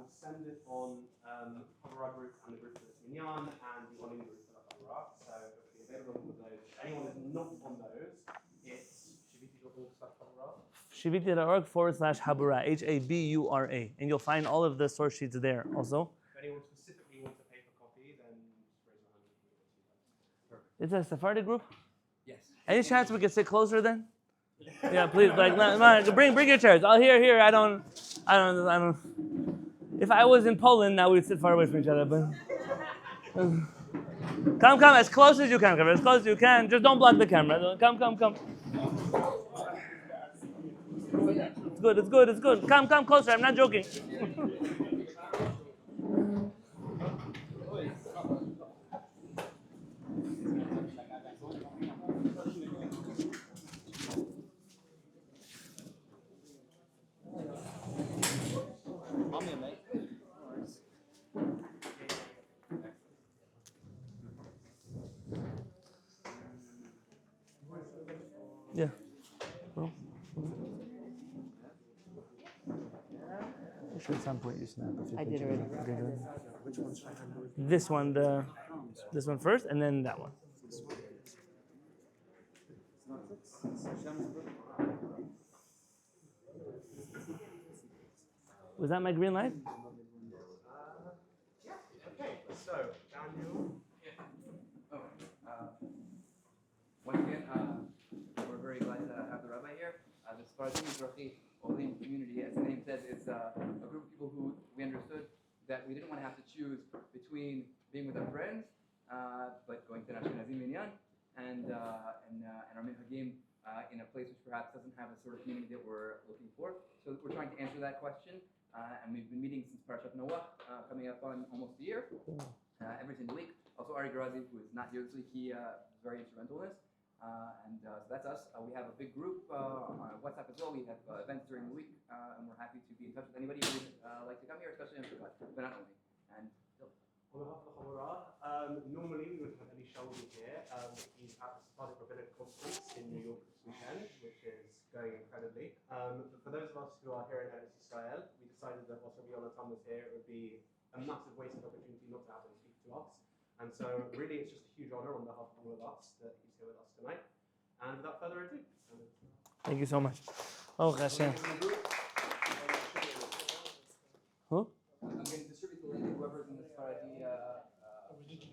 will send it on Ḥabura group and the group for the Minyan and the Olim group for the Ḥabura. So it'll be available on those. If anyone is not on those, it's shiviti.org/Ḥabura. Shiviti.org/Ḥabura, Habura, and you'll find all of the source sheets there also. If anyone specifically wants a paper copy, then just raise your hand. Is it a Sephardi group? Yes. Any chance we could sit closer then? Yeah, please. Bring your chairs. I'll here. I don't. If I was in Poland, now we'd sit far away from each other. But come, as close as you can. As close as you can. Just don't block the camera. Come. It's good. Come closer. I'm not joking. Yeah. Well, I'm sure at some point you snap. I did already. Which one should I handle? This one first, and then that one. Was that my green light? Yeah. Okay. So Daniel. Once again, we're very glad to have the rabbi here. The Sephardi Mizrahi Olim community, as the name says, is a group of people who we understood that we didn't want to have to choose between being with our friends, but going to an Ashkenazim minyan, and our minhagim in a place which perhaps doesn't have the sort of community that we're looking for. So we're trying to answer that question, and we've been meeting since Parashat Noah, coming up on almost a year, every single week. Also, Ari Garazi, who is not here this week, he is very instrumental in this. So that's us. We have a big group on WhatsApp as well. We have events during the week, and we're happy to be in touch with anybody who would like to come here, especially in Shabbat, but not only. And on behalf of the Ḥabura, normally we wouldn't have any shoulders here. We have a Sephardic Rabbinic conference in New York this weekend, which is going incredibly. But for those of us who are here in Eretz Israel, we decided that whilst Yonatan was here, it would be a massive wasted opportunity not to have him speak to us. And so really it's just a huge honor on behalf of all of us that he's here with us tonight. And without further ado. Thank you so much. Oh, Hashem. Who? I'm going to distribute the link to whoever's in the Sephardi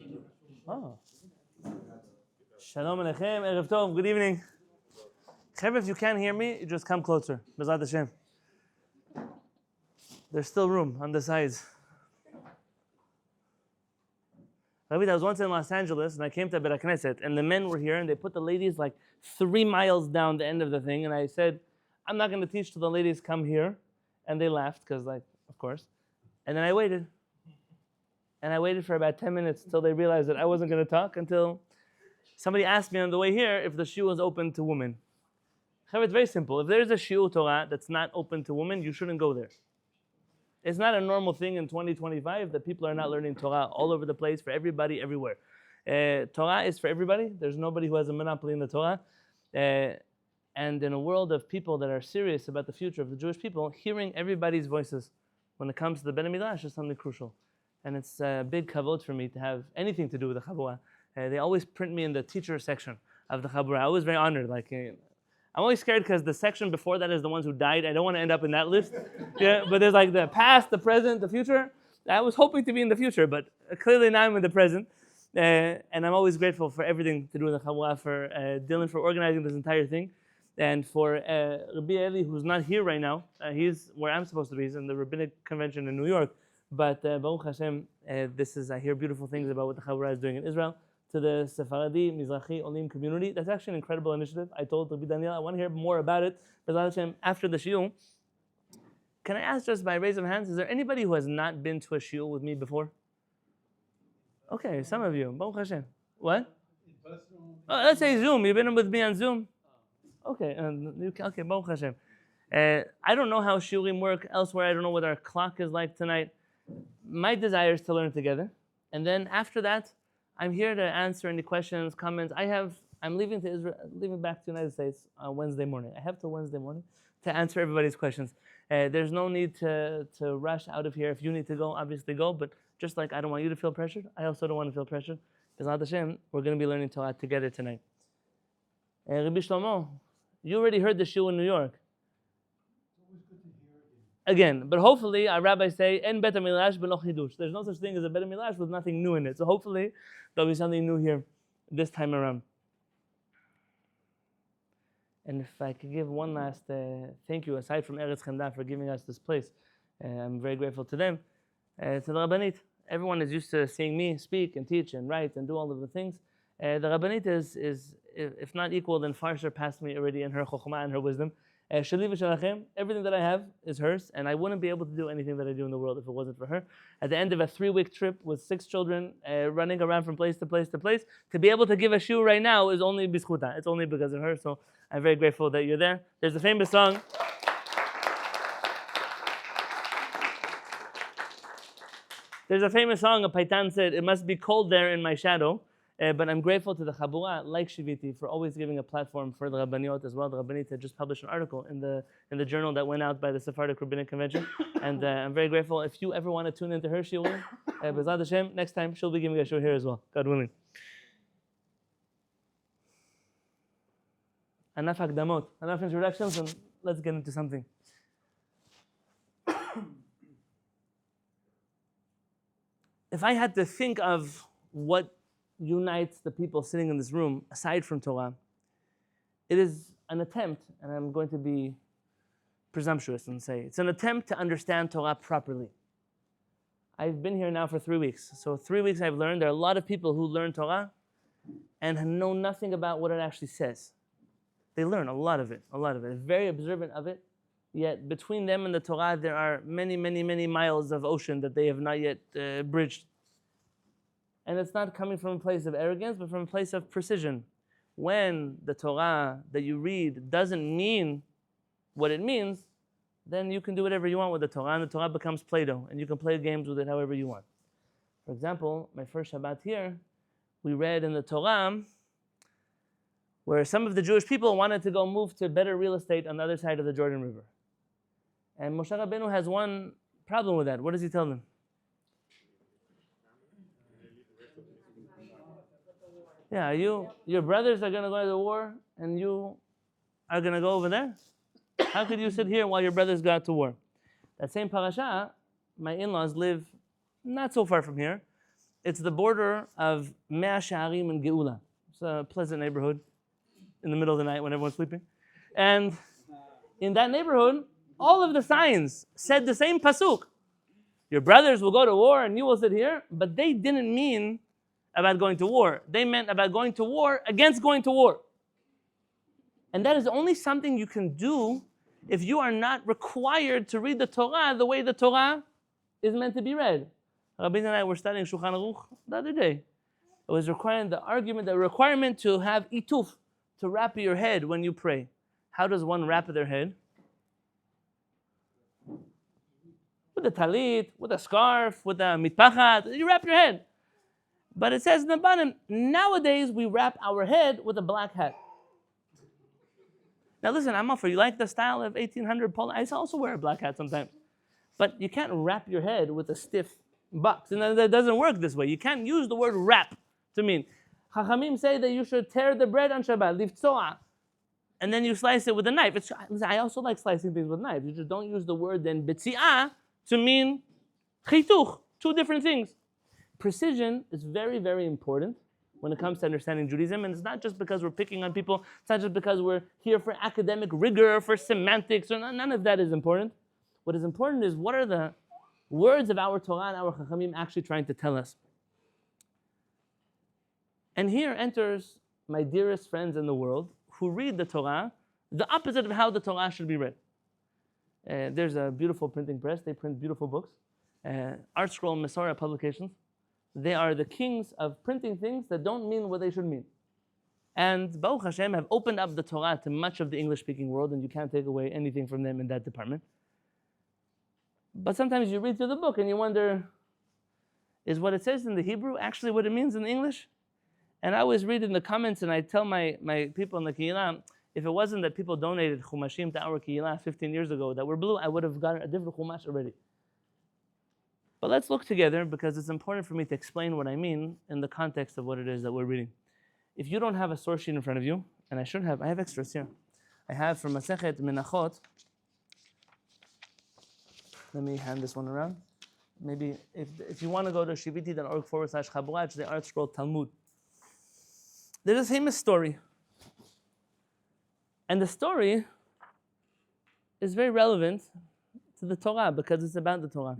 group. Oh. Shalom Aleichem, Erev Tov, good evening. Chaver, if you can't hear me, you just come closer. B'ezrat Hashem. There's still room on the sides. Rabbi, I was once in Los Angeles and I came to Beit Knesset and the men were here and they put the ladies like 3 miles down the end of the thing, and I said, I'm not going to teach till the ladies come here, and they laughed because, like, of course. And then I waited. And I waited for about 10 minutes until they realized that I wasn't going to talk, until somebody asked me on the way here if the shiur was open to women. It's very simple. If there's a shiur Torah that's not open to women, you shouldn't go there. It's not a normal thing in 2025 that people are not learning Torah all over the place for everybody, everywhere. Torah is for everybody. There's nobody who has a monopoly in the Torah. And in a world of people that are serious about the future of the Jewish people, hearing everybody's voices when it comes to the Beit HaMikdash is something crucial. And it's a big kavod for me to have anything to do with the Ḥabura. They always print me in the teacher section of the Ḥabura. I was very honored. I'm always scared because the section before that is the ones who died. I don't want to end up in that list. Yeah, but there's like the past, the present, the future. I was hoping to be in the future, but clearly now I'm in the present. And I'm always grateful for everything to do with the Ḥabura, for Dylan for organizing this entire thing, and for Rabbi Eli, who's not here right now. He's where I'm supposed to be. He's in the Rabbinic convention in New York. But Baruch Hashem, I hear beautiful things about what the Ḥabura is doing in Israel. To the Sephardi Mizrahi Olim community, that's actually an incredible initiative. I told Rabbi Daniel I want to hear more about it. B'ezrat Hashem, after the shiur. Can I ask just by raise of hands, is there anybody who has not been to a shiur with me before? Okay, some of you. Baruch Hashem. What? Oh, let's say Zoom. You've been with me on Zoom? Okay, okay, Baruch Hashem. I don't know how shiurim work elsewhere. I don't know what our clock is like tonight. My desire is to learn together. And then after that, I'm here to answer any questions, comments. I'm leaving back to the United States on Wednesday morning. I have till Wednesday morning to answer everybody's questions. There's no need to rush out of here. If you need to go, obviously go. But just like I don't want you to feel pressured, I also don't want to feel pressured. Because Hashem, we're going to be learning Torah together tonight. Rabbi Shlomo, you already heard the shiur in New York. Again, but hopefully our rabbis say, "En bet midrash b'lo chidush." There's no such thing as a bet midrash with nothing new in it. So hopefully there'll be something new here this time around. And if I could give one last thank you, aside from Eretz Hemdah for giving us this place, I'm very grateful to them. To the Rabbanit, everyone is used to seeing me speak and teach and write and do all of the things. The Rabbanit is, if not equal, then far surpassed me already in her chokhmah and her wisdom. Shali v'shalachem, everything that I have is hers, and I wouldn't be able to do anything that I do in the world if it wasn't for her. At the end of a 3-week trip with 6 children, running around from place to place to place, to be able to give a shiur right now is only bizchuta. It's only because of her, so I'm very grateful that you're there. There's a famous song. There's a famous song, a Paitan said, "It must be cold there in my shadow." But I'm grateful to the Ḥabura, like Shiviti, for always giving a platform for the Rabbaniot as well. The Rabbinit had just published an article in the journal that went out by the Sephardic Rabbinic Convention. And I'm very grateful. If you ever want to tune into her shiur, B'ezrat Hashem, next time she'll be giving a shiur here as well, God willing. Enough hakdamot, enough introductions, and let's get into something. If I had to think of what unites the people sitting in this room, aside from Torah, it is an attempt, and I'm going to be presumptuous and say, it's an attempt to understand Torah properly. I've been here now for 3 weeks. So 3 weeks I've learned, there are a lot of people who learn Torah and know nothing about what it actually says. They learn a lot of it, very observant of it, yet between them and the Torah there are many, many, many miles of ocean that they have not yet bridged. And it's not coming from a place of arrogance, but from a place of precision. When the Torah that you read doesn't mean what it means, then you can do whatever you want with the Torah, and the Torah becomes Play-Doh, and you can play games with it however you want. For example, my first Shabbat here, we read in the Torah where some of the Jewish people wanted to go move to better real estate on the other side of the Jordan River. And Moshe Rabbenu has one problem with that. What does he tell them? Yeah, your brothers are going to go to the war, and you are going to go over there? How could you sit here while your brothers got to war? That same parasha, my in-laws live not so far from here. It's the border of Mea She'arim and Geula. It's a pleasant neighborhood in the middle of the night when everyone's sleeping. And in that neighborhood, all of the signs said the same pasuk. Your brothers will go to war and you will sit here, but they didn't mean about going to war. They meant about going to war against going to war. And that is only something you can do if you are not required to read the Torah the way the Torah is meant to be read. Rabbinu and I were studying Shulchan Aruch the other day. It was requiring the requirement to have ituf, to wrap your head when you pray. How does one wrap their head? With a talit, with a scarf, with a mitpachat. You wrap your head. But it says in the bottom, nowadays we wrap our head with a black hat. Now listen, I'm all for you like the style of 1800 Polo. I also wear a black hat sometimes. But you can't wrap your head with a stiff box. And that doesn't work this way. You can't use the word wrap to mean. Chachamim say that you should tear the bread on Shabbat, livtzoa, and then you slice it with a knife. Listen, I also like slicing things with knives. You just don't use the word then betzi'ah to mean chituch. 2 different things. Precision is very, very important when it comes to understanding Judaism, and it's not just because we're picking on people, it's not just because we're here for academic rigor, for semantics, or none of that is important. What is important is what are the words of our Torah and our Chachamim actually trying to tell us. And here enters my dearest friends in the world who read the Torah the opposite of how the Torah should be read. There's a beautiful printing press, they print beautiful books. Art Scroll Masorah Publications. They are the kings of printing things that don't mean what they should mean. And Baruch Hashem have opened up the Torah to much of the English-speaking world, and you can't take away anything from them in that department. But sometimes you read through the book and you wonder, is what it says in the Hebrew actually what it means in the English? And I always read in the comments and I tell my people in the Kehillat, If it wasn't that people donated chumashim to our Kehillat 15 years ago that were blue, I would have gotten a different chumash already. But let's look together because it's important for me to explain what I mean in the context of what it is that we're reading. If you don't have a source sheet in front of you, and I should have, I have extras here. I have from Masechet Menachot. Let me hand this one around. Maybe if you want to go to shiviti.org/Ḥabura, it's the art scroll Talmud. There's a famous story. And the story is very relevant to the Torah because it's about the Torah.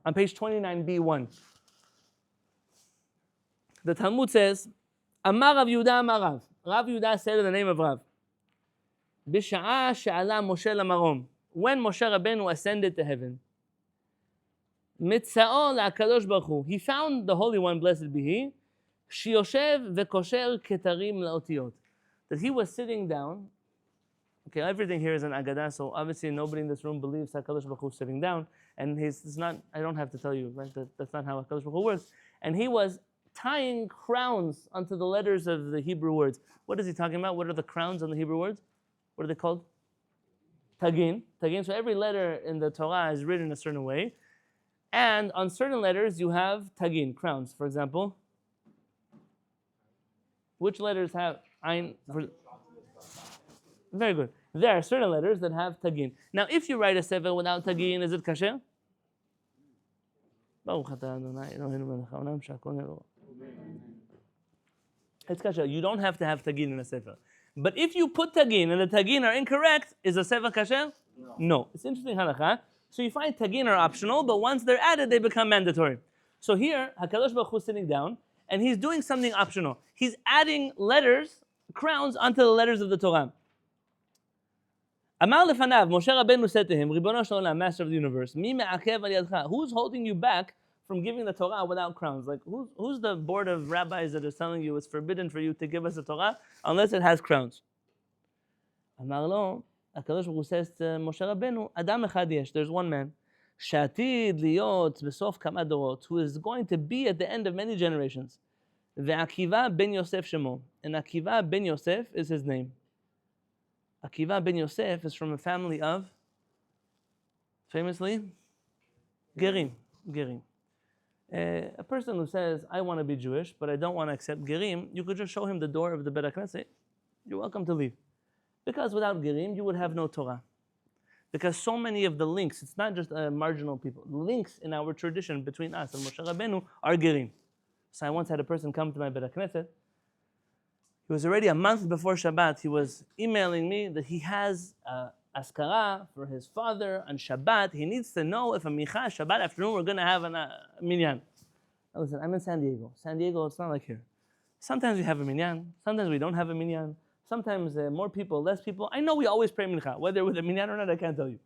On page 29b1, the Talmud says, Amar Rav Yehuda Amar Rav. Rav Yehuda said in the name of Rav, B'sha'a she'ala Moshe lamarom. When Moshe Rabbenu ascended to heaven, Mitza'o la'akadosh baruch hu. He found the Holy One, blessed be He, Shiyoshev ve'kosher ketarim la'otiyot. That he was sitting down. Okay, everything here is an Agadah, so obviously nobody in this room believes HaKadosh Baruch Hu is sitting down. And it's not, I don't have to tell you, right? That's not how HaKadosh Baruch Hu works. And he was tying crowns onto the letters of the Hebrew words. What is he talking about? What are the crowns on the Hebrew words? What are they called? Tagin. Tagin. So every letter in the Torah is written a certain way. And on certain letters you have tagin, crowns. For example, which letters have Ein? Very good. There are certain letters that have tagin. Now, if you write a sefer without tagin, is it kasher? It's kasher. You don't have to have tagin in a sefer. But if you put tagin and the tagin are incorrect, is a sefer kasher? No. It's interesting halachah. So you find tagin are optional, but once they're added, they become mandatory. So here, HaKadosh Baruch Hu is sitting down, and he's doing something optional. He's adding letters, crowns, onto the letters of the Torah. Amar lefanav, Moshe Rabbenu said to him, Ribono shel olam, Master of the universe, Mi me'akev al yadcha? Who's holding you back from giving the Torah without crowns? Like, who's the board of rabbis that is telling you it's forbidden for you to give us the Torah unless it has crowns? Amar lo, HaKadosh Baruch Hu says to Moshe Rabbenu, Adam echad yesh, there's one man, Shatid liyot besof kama dorot, who is going to be at the end of many generations. Ve'Akiva ben Yosef shemo, and Akiva ben Yosef is his name. Akiva ben Yosef is from a family of, famously, Gerim. A person who says, I want to be Jewish, but I don't want to accept Gerim, you could just show him the door of the Beit HaKnesset. You're welcome to leave. Because without Gerim, you would have no Torah. Because so many of the links, it's not just marginal people, links in our tradition between us and Moshe Rabbenu are Gerim. So I once had a person come to my Beit HaKnesset. He was already a month before Shabbat, he was emailing me that he has askara for his father on Shabbat. He needs to know if a micha Shabbat afternoon we're going to have a minyan. Now listen, I'm in San Diego. San Diego, it's not like here. Sometimes we have a minyan, sometimes we don't have a minyan. Sometimes more people, less people. I know we always pray mincha, whether with a minyan or not, I can't tell you.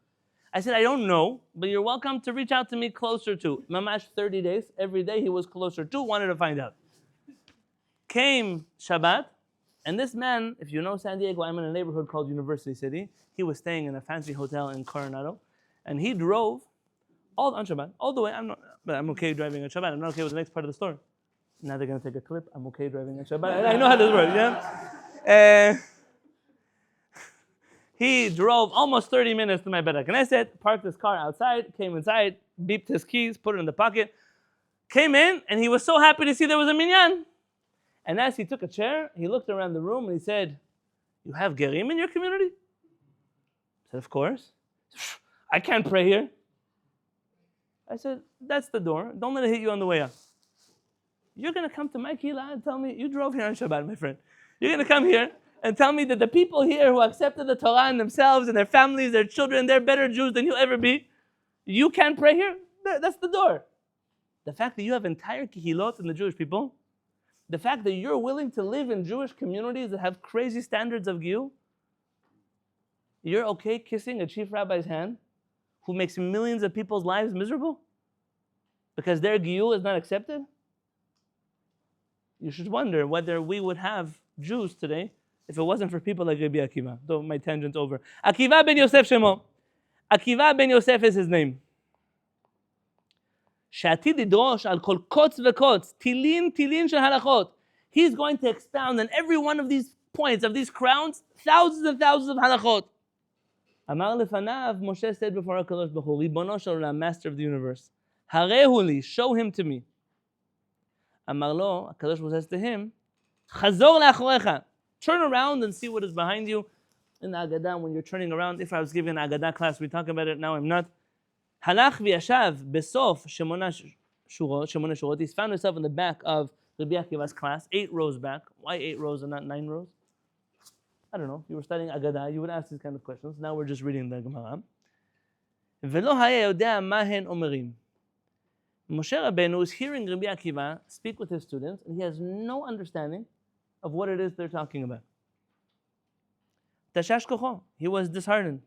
I said, I don't know, but you're welcome to reach out to me closer to. Mamash 30 days, every day he was closer to, wanted to find out. Came Shabbat, and this man, if you know San Diego, I'm in a neighborhood called University City. He was staying in a fancy hotel in Coronado, and he drove on Shabbat, all the way. I'm okay driving on Shabbat. I'm not okay with the next part of the story. Now they're going to take a clip. I'm okay driving on Shabbat. I know how this works, yeah? He drove almost 30 minutes to my Beit HaKnesset, parked his car outside, came inside, beeped his keys, put it in the pocket, came in, and he was so happy to see there was a minyan. And as he took a chair, he looked around the room and he said, you have Gerim in your community? I said, of course. I can't pray here. I said, that's the door. Don't let it hit you on the way up. You're going to come to my Kehillat and tell me, you drove here on Shabbat, my friend. You're going to come here and tell me that the people here who accepted the Torah and themselves and their families, their children, they're better Jews than you'll ever be. You can't pray here? That's the door. The fact that you have entire Kehillot in the Jewish people, the fact that you're willing to live in Jewish communities that have crazy standards of Giyur, you're okay kissing a chief rabbi's hand who makes millions of people's lives miserable because their Giyur is not accepted? You should wonder whether we would have Jews today if it wasn't for people like Rabbi Akiva. Though my tangent's over. Akiva ben Yosef Shemo. Akiva ben Yosef is his name. שעתיד לדרוש על כל קוץ וקוץ, תילין של הלכות, He's going to expound on every one of these points, of these crowns, thousands and thousands of halachot. Amar lefanav, Moshe said before HaKadosh Baruch Hu, Ribono shel Olam, Master of the universe, Harehu li, show him to me. Amar lo, HaKadosh Baruch Hu says to him, Chazor le'achorecha, turn around and see what is behind you. In the Agadah, when you're turning around, if I was giving an Agadah class, we talk about it, now I'm not. Halach v'yashav besof shemona shurot. He's found himself in the back of Rabbi Akiva's class, 8 rows back. Why 8 rows and not 9 rows? I don't know. If you were studying Agadah, you would ask these kind of questions. Now we're just reading the Gemara. V'lo haya yodea mahen omerim. Moshe Rabbenu is hearing Rabbi Akiva speak with his students, and he has no understanding of what it is they're talking about. Tashash kocho. He was disheartened.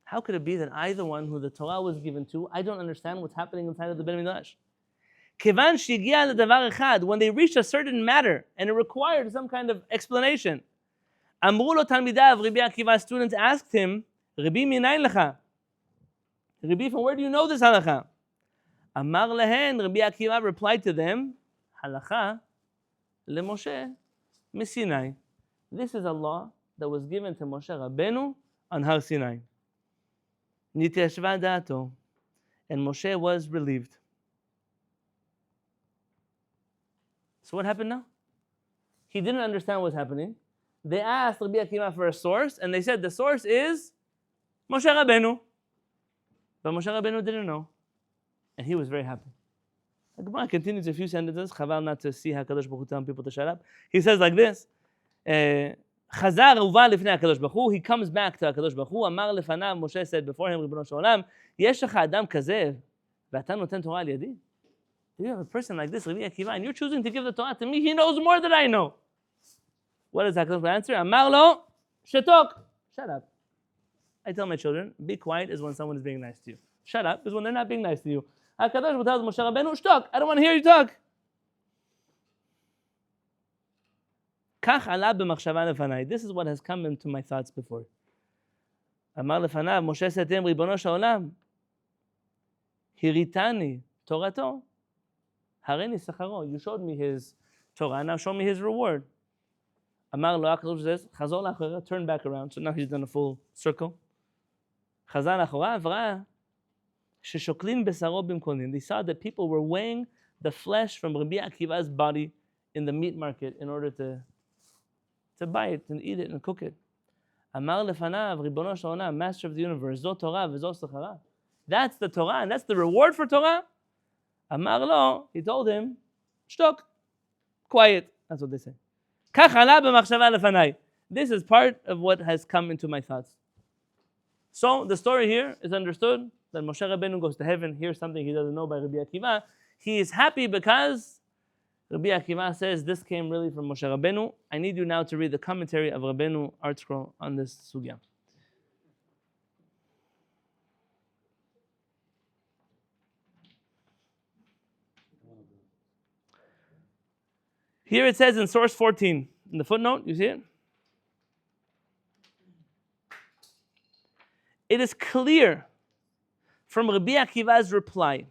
How could it be that I, the one who the Torah was given to, I don't understand what's happening inside of the Beit Midrash? Kevan shigia ledavar echad. When they reached a certain matter and it required some kind of explanation, Amru lo talmidav, Rabbi Akiva's students asked him, Rabbi minayin lecha? Rabbi, from where do you know this halakha? Amar lehen, Rabbi Akiva replied to them, Halachah le Moshe MiSinai. This is a law that was given to Moshe Rabbenu on Har Sinai. Niteshva dato, and Moshe was relieved. So what happened now? He didn't understand what was happening. They asked Rabbi Akiva for a source, and they said the source is Moshe Rabbenu. But Moshe Rabbenu didn't know, and he was very happy. The Gemara continues a few sentences. Chaval not to see HaKadosh Baruch Hu telling people to shut up. He says like this. Chazar uva lifnei HaKadosh Baruch Hu. He comes back to HaKadosh Baruch Hu. Amar lefanav, Moshe said before him, Ribono shel Olam, yesh lecha adam kazeh, ve'ata noten Torah al yadi. You have a person like this, Rabbi Akiva, and you're choosing to give the Torah to me. He knows more than I know. What does HaKadosh Baruch Hu answer? Amar lo, shetok. Shut up. I tell my children, be quiet is when someone is being nice to you. Shut up is when they're not being nice to you. HaKadosh Baruch Hu tells Moshe Rabbeinu, shtok. I don't want to hear you talk. This is what has come into my thoughts before. Amar lefanav, Moshe said to him, Ribono shel Olam, hiritani Torato, hareni sacharo. You showed me his Torah, now show me his reward. Amar lo, HaKadosh says, chazor lachora, turn back around. So now he's done a full circle. Chazar lachora, v'ra, sheshoklin besaro bimkonin. They saw that people were weighing the flesh from Rabbi Akiva's body in the meat market in order to buy it and eat it and cook it. Amar lefanav, Ribono shel Olam, Master of the universe, zo Torah v'zo sechara. That's the Torah and that's the reward for Torah. Amar lo, he told him, shtok, quiet. That's what they say. Kach ala b'machshava lefanai. This is part of what has come into my thoughts. So the story here is understood that Moshe Rabbeinu goes to heaven, hears something he doesn't know by Rabbi Akiva. He is happy because Rabbi Akiva says this came really from Moshe Rabbeinu. I need you now to read the commentary of Rabbenu Art Scroll on this sugya. Here it says in source 14, in the footnote, you see it? It is clear from Rabbi Akiva's reply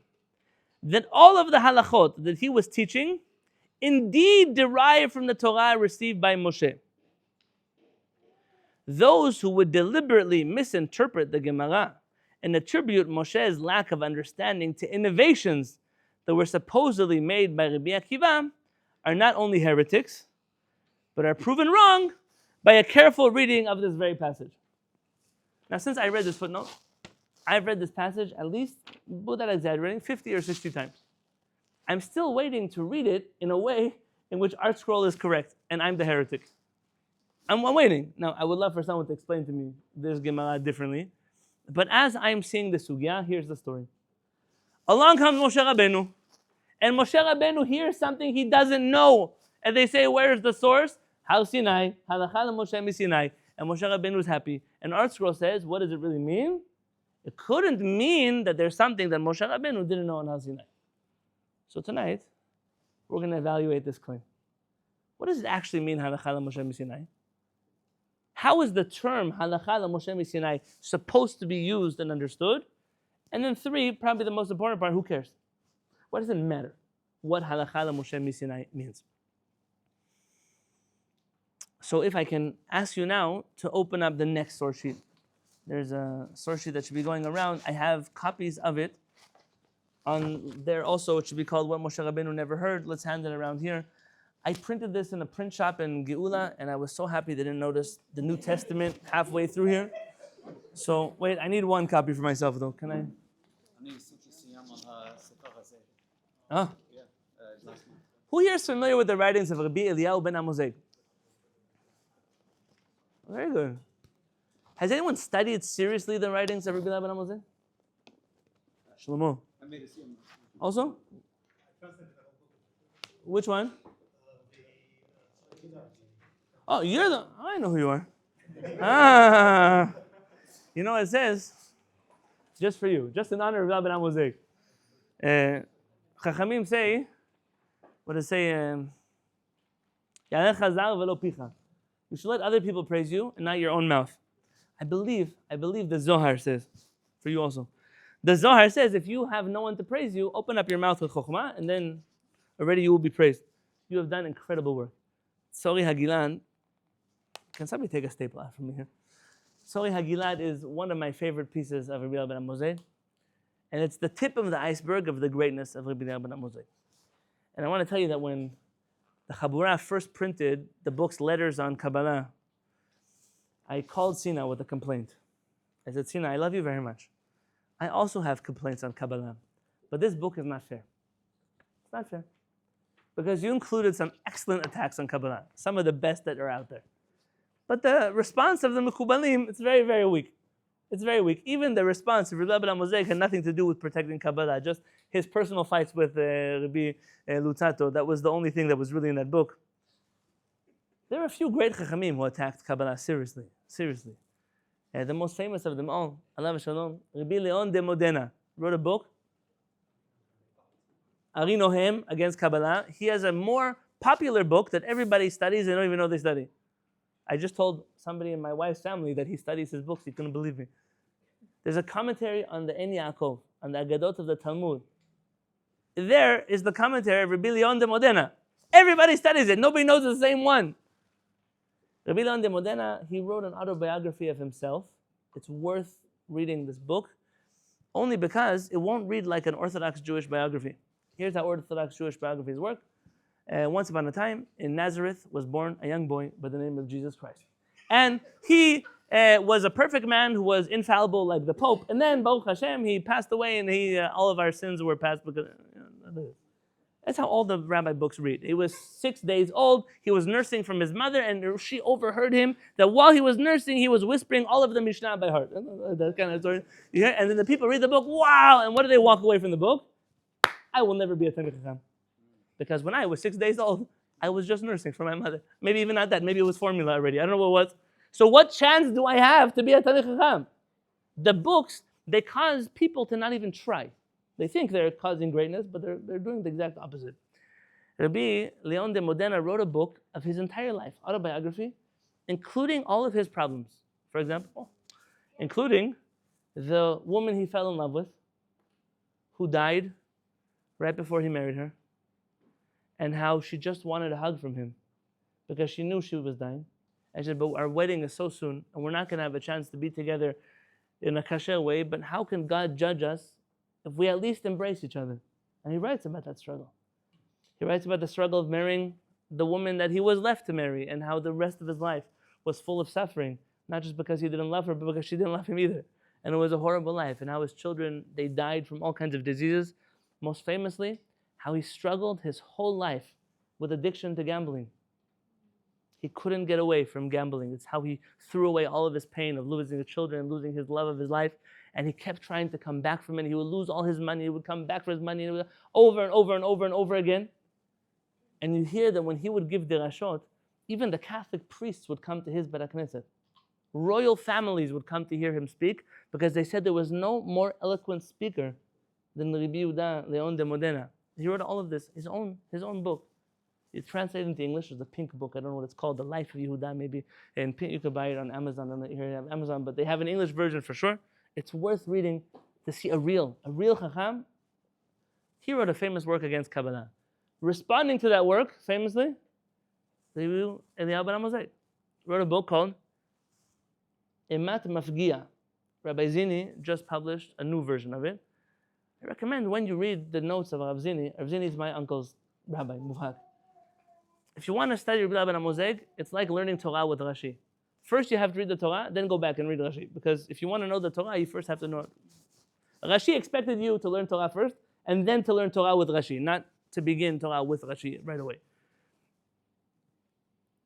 that all of the halachot that he was teaching indeed derived from the Torah received by Moshe. Those who would deliberately misinterpret the Gemara and attribute Moshe's lack of understanding to innovations that were supposedly made by Rabbi Akiva are not only heretics, but are proven wrong by a careful reading of this very passage. Now, since I read this footnote, I've read this passage at least, without exaggerating, 50 or 60 times. I'm still waiting to read it in a way in which Art Scroll is correct, and I'm the heretic. I'm waiting. Now, I would love for someone to explain to me this Gemara differently, but as I'm seeing the sugya, here's the story. Along comes Moshe Rabbeinu, and Moshe Rabbeinu hears something he doesn't know, and they say, where's the source? Har Sinai, Halachah le Moshe MiSinai, and Moshe Rabbeinu is happy. And Art Scroll says, what does it really mean? It couldn't mean that there's something that Moshe Rabbeinu didn't know on Har Sinai. So tonight, we're going to evaluate this claim. What does it actually mean, Halachah le Moshe MiSinai? How is the term Halachah le Moshe MiSinai supposed to be used and understood? And then 3, probably the most important part, who cares? What does it matter what Halachah le Moshe MiSinai means? So if I can ask you now to open up the next source sheet. There's a source sheet that should be going around. I have copies of it on there also. It should be called What Moshe Rabbenu Never Heard. Let's hand it around here. I printed this in a print shop in Geula, and I was so happy they didn't notice the New Testament halfway through here. So wait, I need one copy for myself though. Can I? Ah. Who here is familiar with the writings of Rabbi Eliyahu ben Amozeg? Very good. Has anyone studied seriously the writings of Rabbi Eliyahu ben Amozeg? Shlomo. Also? Which one? Oh, you're the. I know who you are. Ah. You know what it says? Just for you, just in honor of Rabbi ben Amozeg. Chachamim say, what does it say? You should let other people praise you and not your own mouth. I believe the Zohar says, for you also. The Zohar says if you have no one to praise you, open up your mouth with chokhmah and then already you will be praised. You have done incredible work. Sori Hagilad, can somebody take a staple out from me here? Sori Hagilad is one of my favorite pieces of Rabbi Eliyahu ben Amozeg. And it's the tip of the iceberg of the greatness of Rabbi Eliyahu ben Amozeg. And I want to tell you that when the Ḥabura first printed the book's letters on Kabbalah, I called Sinai with a complaint. I said, Sinai, I love you very much. I also have complaints on Kabbalah, but this book is not fair. It's not fair. Because you included some excellent attacks on Kabbalah, some of the best that are out there. But the response of the Mekubalim, it's very, very weak. It's very weak. Even the response of Rabbi ben Amozeg had nothing to do with protecting Kabbalah, just his personal fights with Rabbi Lutzato. That was the only thing that was really in that book. There are a few great Chachamim who attacked Kabbalah seriously. The most famous of them all, Alav Shalom, Rabbi Leon de Modena, wrote a book, Ari Nohem, against Kabbalah. He has a more popular book that everybody studies, they don't even know they study. I just told somebody in my wife's family that he studies his books. He couldn't believe me. There's a commentary on the En Yaakov, on the Agadot of the Talmud. There is the commentary of Rabbi Leon de Modena. Everybody studies it. Nobody knows the same one. Rabbi Leon de Modena, he wrote an autobiography of himself. It's worth reading this book, only because it won't read like an Orthodox Jewish biography. Here's how Orthodox Jewish biographies work. Once upon a time, in Nazareth was born a young boy by the name of Jesus Christ. And he was a perfect man who was infallible like the Pope. And then, Baruch Hashem, he passed away and all of our sins were passed because... That's how all the rabbi books read. He was 6 days old, he was nursing from his mother, and she overheard him that while he was nursing, he was whispering all of the Mishnah by heart. That kind of story. And then the people read the book, wow! And what do they walk away from the book? I will never be a Talmid Chacham. Because when I was 6 days old, I was just nursing for my mother. Maybe even not that. Maybe it was formula already. I don't know what it was. So what chance do I have to be a Talmid Chacham? The books, they cause people to not even try. They think they're causing greatness, but they're doing the exact opposite. Rabbi Leon de Modena wrote a book of his entire life, autobiography, including all of his problems. For example, including the woman he fell in love with, who died right before he married her, and how she just wanted a hug from him because she knew she was dying. And she said, but our wedding is so soon, and we're not going to have a chance to be together in a kasher way, but how can God judge us if we at least embrace each other? And he writes about that struggle. He writes about the struggle of marrying the woman that he was left to marry, and how the rest of his life was full of suffering, not just because he didn't love her, but because she didn't love him either. And it was a horrible life, and how his children, they died from all kinds of diseases. Most famously, how he struggled his whole life with addiction to gambling. He couldn't get away from gambling. It's how he threw away all of his pain of losing his children, losing his love of his life. And he kept trying to come back from it. He would lose all his money. He would come back for his money over and over and over and over again. And you hear that when he would give dirashot, even the Catholic priests would come to his Beit Knesset. Royal families would come to hear him speak because they said there was no more eloquent speaker than Rabbi Yehuda Leon de Modena. He wrote all of this, his own book. It's translated into English. It's a pink book. I don't know what it's called. The Life of Yehuda, maybe. And you could buy it on Amazon. I'm not here on Amazon, but they have an English version for sure. It's worth reading to see a real Chacham. He wrote a famous work against Kabbalah. Responding to that work, famously, Eliyahu ben Amozeg. wrote a book called Emat Mafgia. Rabbi Zini just published a new version of it. I recommend when you read the notes of Rav Zini is my uncle's rabbi, Muvhak. If you want to study Rabbi Moshe, it's like learning Torah with Rashi. First you have to read the Torah, then go back and read Rashi. Because if you want to know the Torah, you first have to know it. Rashi expected you to learn Torah first, and then to learn Torah with Rashi, not to begin Torah with Rashi right away.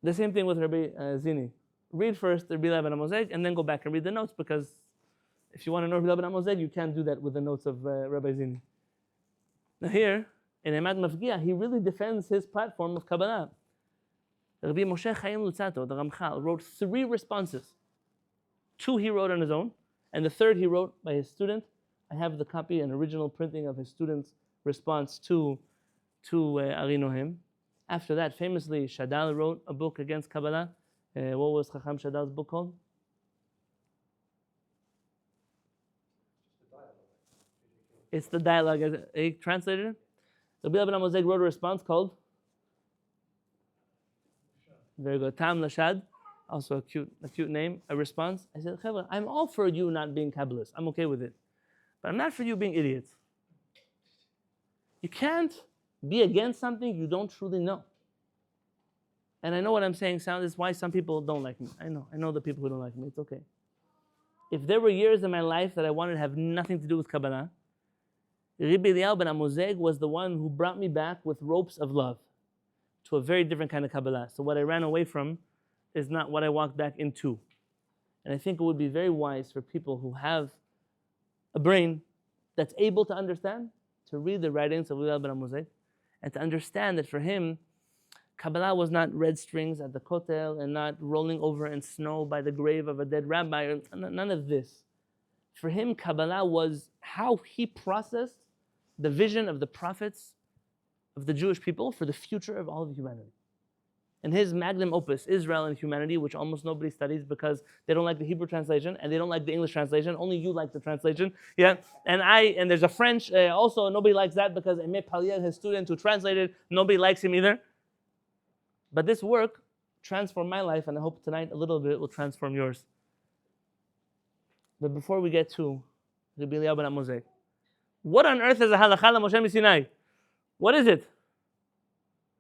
The same thing with Rabbi Zini. Read first Rabbi Moshe, and then go back and read the notes, because if you want to know Rabbi Moshe, you can't do that with the notes of Rabbi Zini. Now here, in Emat Mafgia, he really defends his platform of Kabbalah. Rabbi Moshe Chaim Lutzato, the Ramchal, wrote 3 responses. 2 he wrote on his own, and the 3rd he wrote by his student. I have the copy, an original printing of his student's response to Ari Nohem. After that, famously, Shadal wrote a book against Kabbalah. What was Chacham Shadal's book called? It's the dialogue. He translated it. Rabbi Moshe wrote a response called, very good, Tam Lashad, also a cute name, a response. I said, Chavra, I'm all for you not being Kabbalists. I'm okay with it. But I'm not for you being idiots. You can't be against something you don't truly know. And I know what I'm saying is why some people don't like me. I know the people who don't like me. It's okay. If there were years in my life that I wanted to have nothing to do with Kabbalah, Rabbi Eliyahu ben Amozeg was the one who brought me back with ropes of love to a very different kind of Kabbalah. So what I ran away from is not what I walked back into. And I think it would be very wise for people who have a brain that's able to understand, to read the writings of Rabbi ben Amozeg, and to understand that for him, Kabbalah was not red strings at the kotel and not rolling over in snow by the grave of a dead rabbi, none of this. For him, Kabbalah was how he processed the vision of the prophets of the Jewish people for the future of all of humanity. And his magnum opus, Israel and Humanity, which almost nobody studies because they don't like the Hebrew translation and they don't like the English translation. Only you like the translation, yeah. And there's a French also. Nobody likes that because Aimé Palier, his student who translated, nobody likes him either. But this work transformed my life, and I hope tonight a little bit will transform yours. But before we get to Rabbi Eliyahu ben Amozeg, what on earth is a halachah Moshe MiSinai? What is it?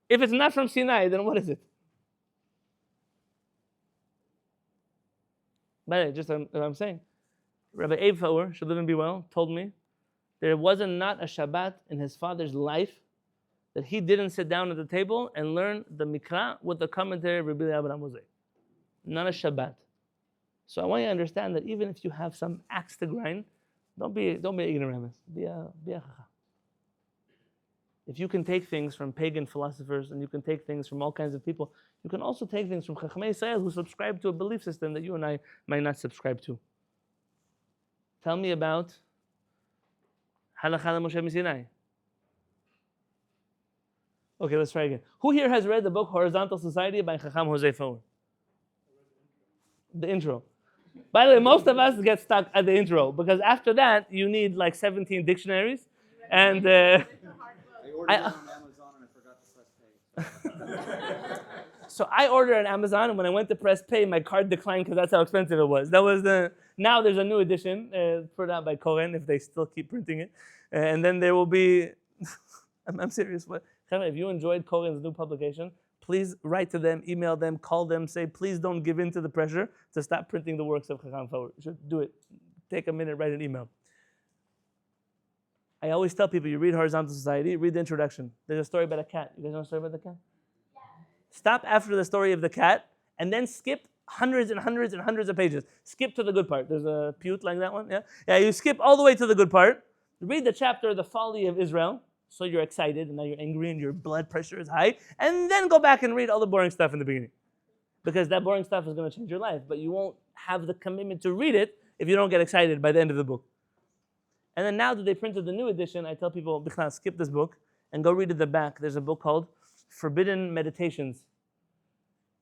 If it's not from Sinai, then what is it? But just what I'm saying, Rabbi Abe Faur, should live and be well, told me there wasn't not a Shabbat in his father's life that he didn't sit down at the table and learn the Mikra with the commentary of Rabbi Eliyahu ben Amozeg. Not a Shabbat. So I want you to understand that even if you have some axe to grind, don't be ignoramus. Be a chacham. If you can take things from pagan philosophers and you can take things from all kinds of people, you can also take things from Chachamei Yisrael who subscribe to a belief system that you and I might not subscribe to. Tell me about Halachah Moshe MiSinai. Okay, let's try again. Who here has read the book Horizontal Society by Chacham Jose Faur? The intro. By the way, most of us get stuck at the intro because after that you need like 17 dictionaries and I ordered it on Amazon and I forgot to press pay. So I ordered on Amazon, and when I went to press pay, my card declined because that's how expensive it was. Now there's a new edition put out by Koren if they still keep printing it, and then there will be. I'm serious. But if you enjoyed Koren's new publication, please write to them, email them, call them, say please don't give in to the pressure to stop printing the works of Chacham Faur. You should do it. Take a minute, write an email. I always tell people, you read Horizontal Society, read the introduction. There's a story about a cat. You guys know a story about the cat? Yeah. Stop after the story of the cat, and then skip hundreds and hundreds and hundreds of pages. Skip to the good part. There's a pute like that one, yeah? Yeah, you skip all the way to the good part. Read the chapter, The Folly of Israel, so you're excited, and now you're angry, and your blood pressure is high, and then go back and read all the boring stuff in the beginning. Because that boring stuff is going to change your life, but you won't have the commitment to read it if you don't get excited by the end of the book. And then now that they printed the new edition, I tell people, skip this book and go read at the back. There's a book called Forbidden Meditations.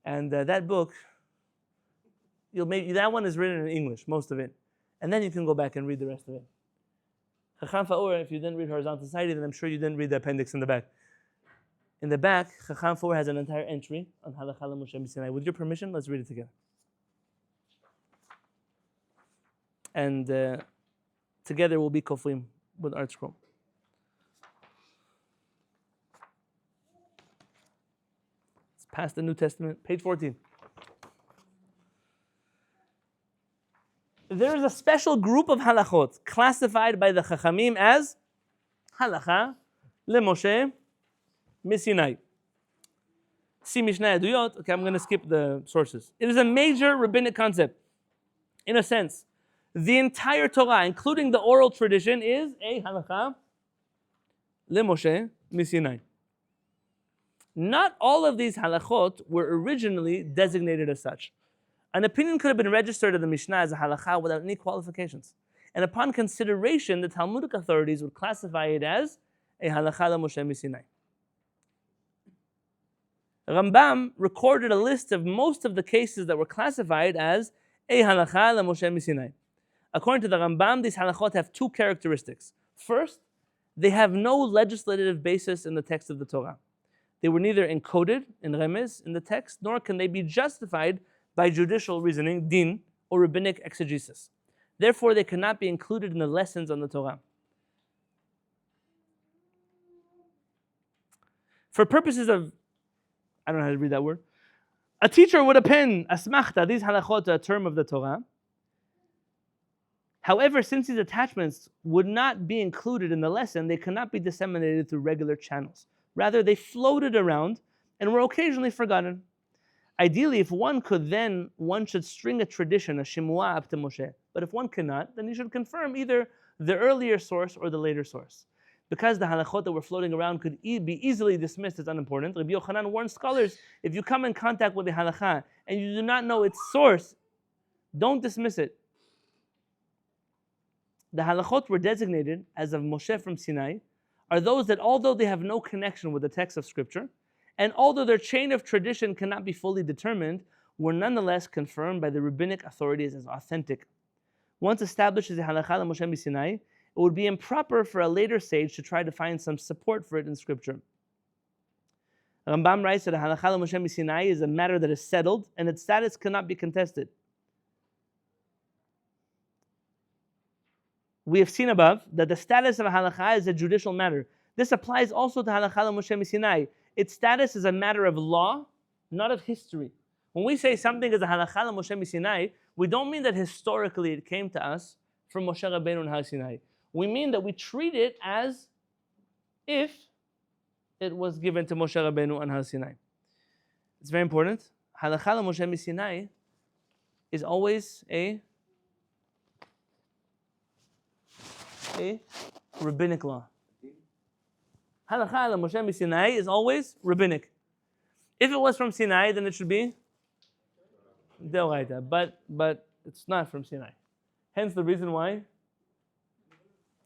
And that book, that one is written in English, most of it. And then you can go back and read the rest of it. Chacham Faur, if you didn't read Horizontal Society, then I'm sure you didn't read the appendix in the back. In the back, Chacham 4 has an entire entry on Halachah Moshe MiSinai. With your permission, let's read it together. And together we'll be koflim with Art Scroll. It's past the New Testament, page 14. There is a special group of halachot classified by the Chachamim as Halachah LeMoshe MiSinai. See Mishnah Eduyot. Okay, I'm going to skip the sources. It is a major rabbinic concept. In a sense, the entire Torah, including the oral tradition, is a Halachah LeMoshe MiSinai. Not all of these halachot were originally designated as such. An opinion could have been registered in the Mishnah as a halakha without any qualifications. And upon consideration, the Talmudic authorities would classify it as a halakha LeMoshe MiSinai. Rambam recorded a list of most of the cases that were classified as a halakha LeMoshe MiSinai. According to the Rambam, these halachot have two characteristics. First, they have no legislative basis in the text of the Torah. They were neither encoded in remez in the text, nor can they be justified by judicial reasoning, din, or rabbinic exegesis. Therefore, they cannot be included in the lessons on the Torah. For purposes of, I don't know how to read that word, a teacher would append asmachta, these halachot, to a term of the Torah. However, since these attachments would not be included in the lesson, they cannot be disseminated through regular channels. Rather, they floated around and were occasionally forgotten. Ideally, if one could, then one should string a tradition, a shimua, up to Moshe. But if one cannot, then he should confirm either the earlier source or the later source. Because the halachot that were floating around could be easily dismissed as unimportant, Rabbi Yochanan warned scholars, if you come in contact with the halachah and you do not know its source, don't dismiss it. The halachot were designated as of Moshe from Sinai are those that, although they have no connection with the text of Scripture, and although their chain of tradition cannot be fully determined, were nonetheless confirmed by the rabbinic authorities as authentic. Once established as a halakha LeMoshe MiSinai, it would be improper for a later sage to try to find some support for it in Scripture. Rambam writes that a halakha LeMoshe MiSinai is a matter that is settled, and its status cannot be contested. We have seen above that the status of a halakha is a judicial matter. This applies also to halakha LeMoshe MiSinai. Its status is a matter of law, not of history. When we say something is a halakha LeMoshe MiSinai, we don't mean that historically it came to us from Moshe Rabbenu and Har Sinai. We mean that we treat it as if it was given to Moshe Rabbenu and Har Sinai. It's very important. Halakha LeMoshe MiSinai is always a rabbinic law. Halakha LeMoshe MiSinai is always rabbinic. If it was from Sinai, then it should be Deoraita, but it's not from Sinai. Hence the reason why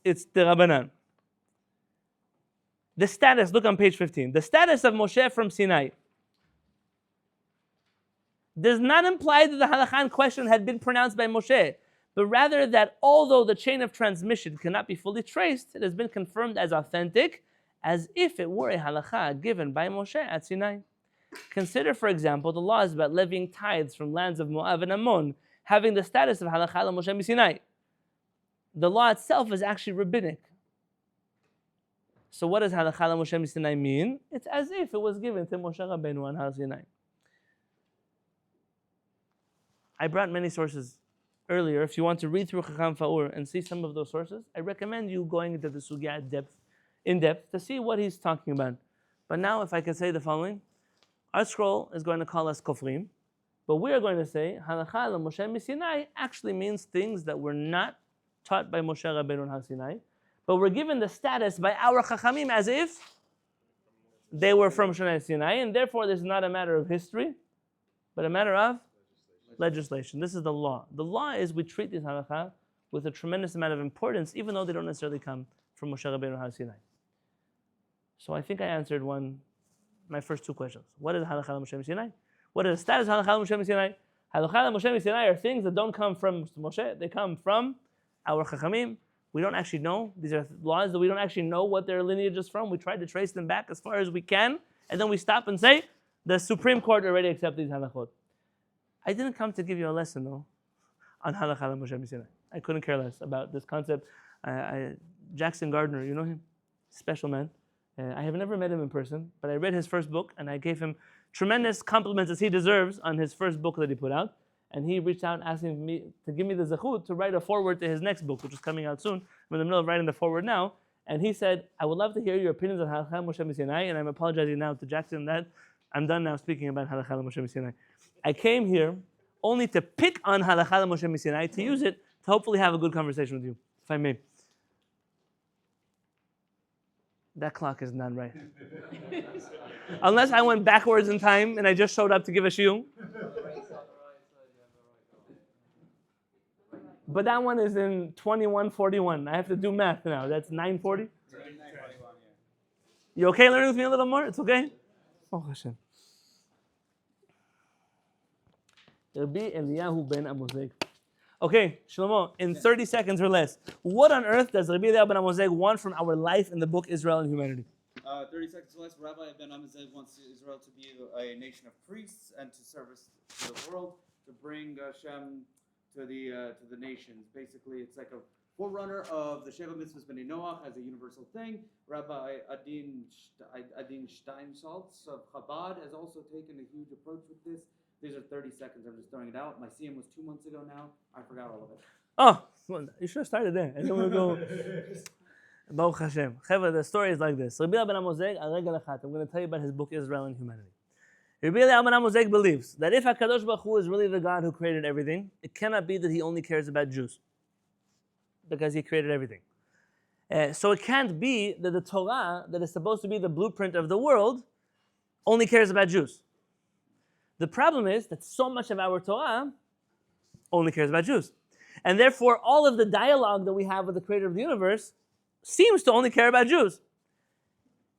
it's the Rabbanan. The status, look on page 15. The status of Moshe from Sinai does not imply that the halakha in question had been pronounced by Moshe, but rather that although the chain of transmission cannot be fully traced, it has been confirmed as authentic, as if it were a halakha given by Moshe at Sinai. Consider, for example, the laws about levying tithes from lands of Moab and Ammon, having the status of halakha LeMoshe MiSinai. The law itself is actually rabbinic. So what does halakha LeMoshe MiSinai mean? It's as if it was given to Moshe Rabbenu and Har Sinai. I brought many sources earlier. If you want to read through Chacham Fa'ur and see some of those sources, I recommend you going into the sugya in depth to see what he's talking about. But now, if I can say the following, our scroll is going to call us kofrim, but we are going to say halakha LeMoshe MiSinai actually means things that were not taught by Moshe Rabbenu and Har Sinai, but were given the status by our Chachamim as if they were from Sinai, and therefore this is not a matter of history, but a matter of legislation. This is the law. The law is we treat these halakha with a tremendous amount of importance, even though they don't necessarily come from Moshe Rabbenu and Har Sinai. So I think I answered my first two questions. What is halakha LeMoshe MiSinai? What is the status of halakha LeMoshe MiSinai? Halakha LeMoshe MiSinai are things that don't come from Moshe. They come from our Chachamim. We don't actually know. These are laws that we don't actually know what their lineage is from. We try to trace them back as far as we can, And then we stop and say, the Supreme Court already accepted these halachot. I didn't come to give you a lesson, though, on Halachah Moshe MiSinai. I couldn't care less about this concept. Jackson Gardner, you know him? Special man. I have never met him in person, but I read his first book, and I gave him tremendous compliments as he deserves on his first book that he put out. And he reached out asking me to give me the zechut to write a foreword to his next book, which is coming out soon. I'm in the middle of writing the foreword now. And he said, I would love to hear your opinions on Halachah Moshe MiSinai, and I'm apologizing now to Jackson that I'm done now speaking about Halachah Moshe MiSinai. I came here only to pick on Halachah Moshe MiSinai, to use it to hopefully have a good conversation with you, if I may. That clock is not right. Unless I went backwards in time and I just showed up to give a shiur. But that one is in 2141. I have to do math now. That's 940? You okay learning with me a little more? It's okay? Oh, Hashem. Rabbi Eliyahu ben Amozeg. Okay, Shlomo, in 30 seconds or less, what on earth does Rabbi Eliyahu ben Amozeg want from our life in the book Israel and Humanity? 30 seconds or less, Rabbi Ben Amozeg wants Israel to be a nation of priests and to service to the world, to bring Hashem to the nations. Basically, it's like a forerunner of the Sheva Mitzvahs B'nai Noach as a universal thing. Rabbi Adin Steinsaltz of Chabad has also taken a huge approach with this. These are 30 seconds. I'm just throwing it out. My CM was 2 months ago now. I forgot all of it. Oh, well, you should have started there. And then we'll go. Baruch Hashem. Chevra, the story is like this. Rabbi Eliyahu ben Amozeg, I'm going to tell you about his book Israel and Humanity. Rabbi Eliyahu ben Amozeg believes that if HaKadosh Baruch Hu is really the God who created everything, it cannot be that he only cares about Jews, because he created everything. So it can't be that the Torah, that is supposed to be the blueprint of the world, only cares about Jews. The problem is that so much of our Torah only cares about Jews. And therefore, all of the dialogue that we have with the creator of the universe seems to only care about Jews.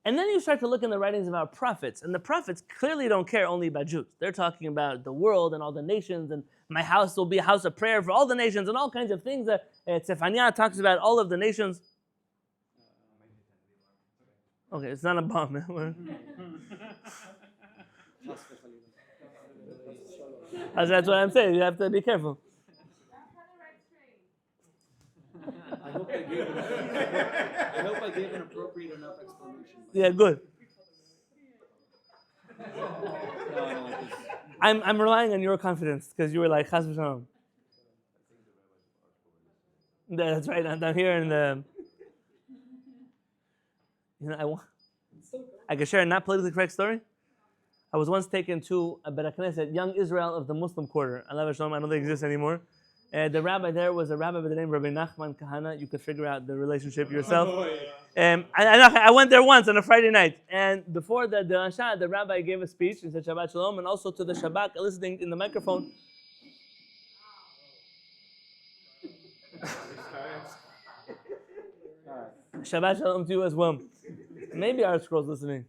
And then you start to look in the writings of our prophets, and the prophets clearly don't care only about Jews. They're talking about the world and all the nations, and my house will be a house of prayer for all the nations, and all kinds of things. Zephaniah talks about all of the nations. Okay, it's not a bomb. That's what I'm saying. You have to be careful. I hope I gave an appropriate enough explanation. Yeah, good. I'm relying on your confidence, because you were like, Chas v'shalom. That's right. I'm here in the. I can share a not politically correct story. I was once taken to a Beit Knesset, Young Israel of the Muslim Quarter. Allah Shalom, I don't think it exists anymore. The rabbi there was a rabbi by the name of Rabbi Nachman Kahana. You could figure out the relationship yourself. I went there once on a Friday night. And before the Asha, the rabbi gave a speech and said Shabbat Shalom, and also to the Shabbat listening in the microphone. Shabbat Shalom to you as well. Maybe our scrolls listening.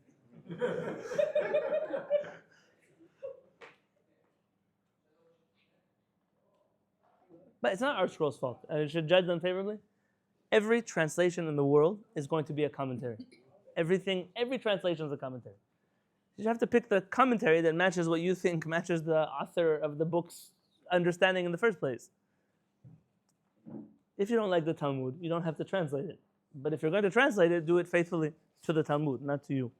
But it's not our scroll's fault. I should judge them favorably. Every translation in the world is going to be a commentary. Every translation is a commentary. You have to pick the commentary that matches what you think matches the author of the book's understanding in the first place. If you don't like the Talmud, you don't have to translate it. But if you're going to translate it, do it faithfully to the Talmud, not to you.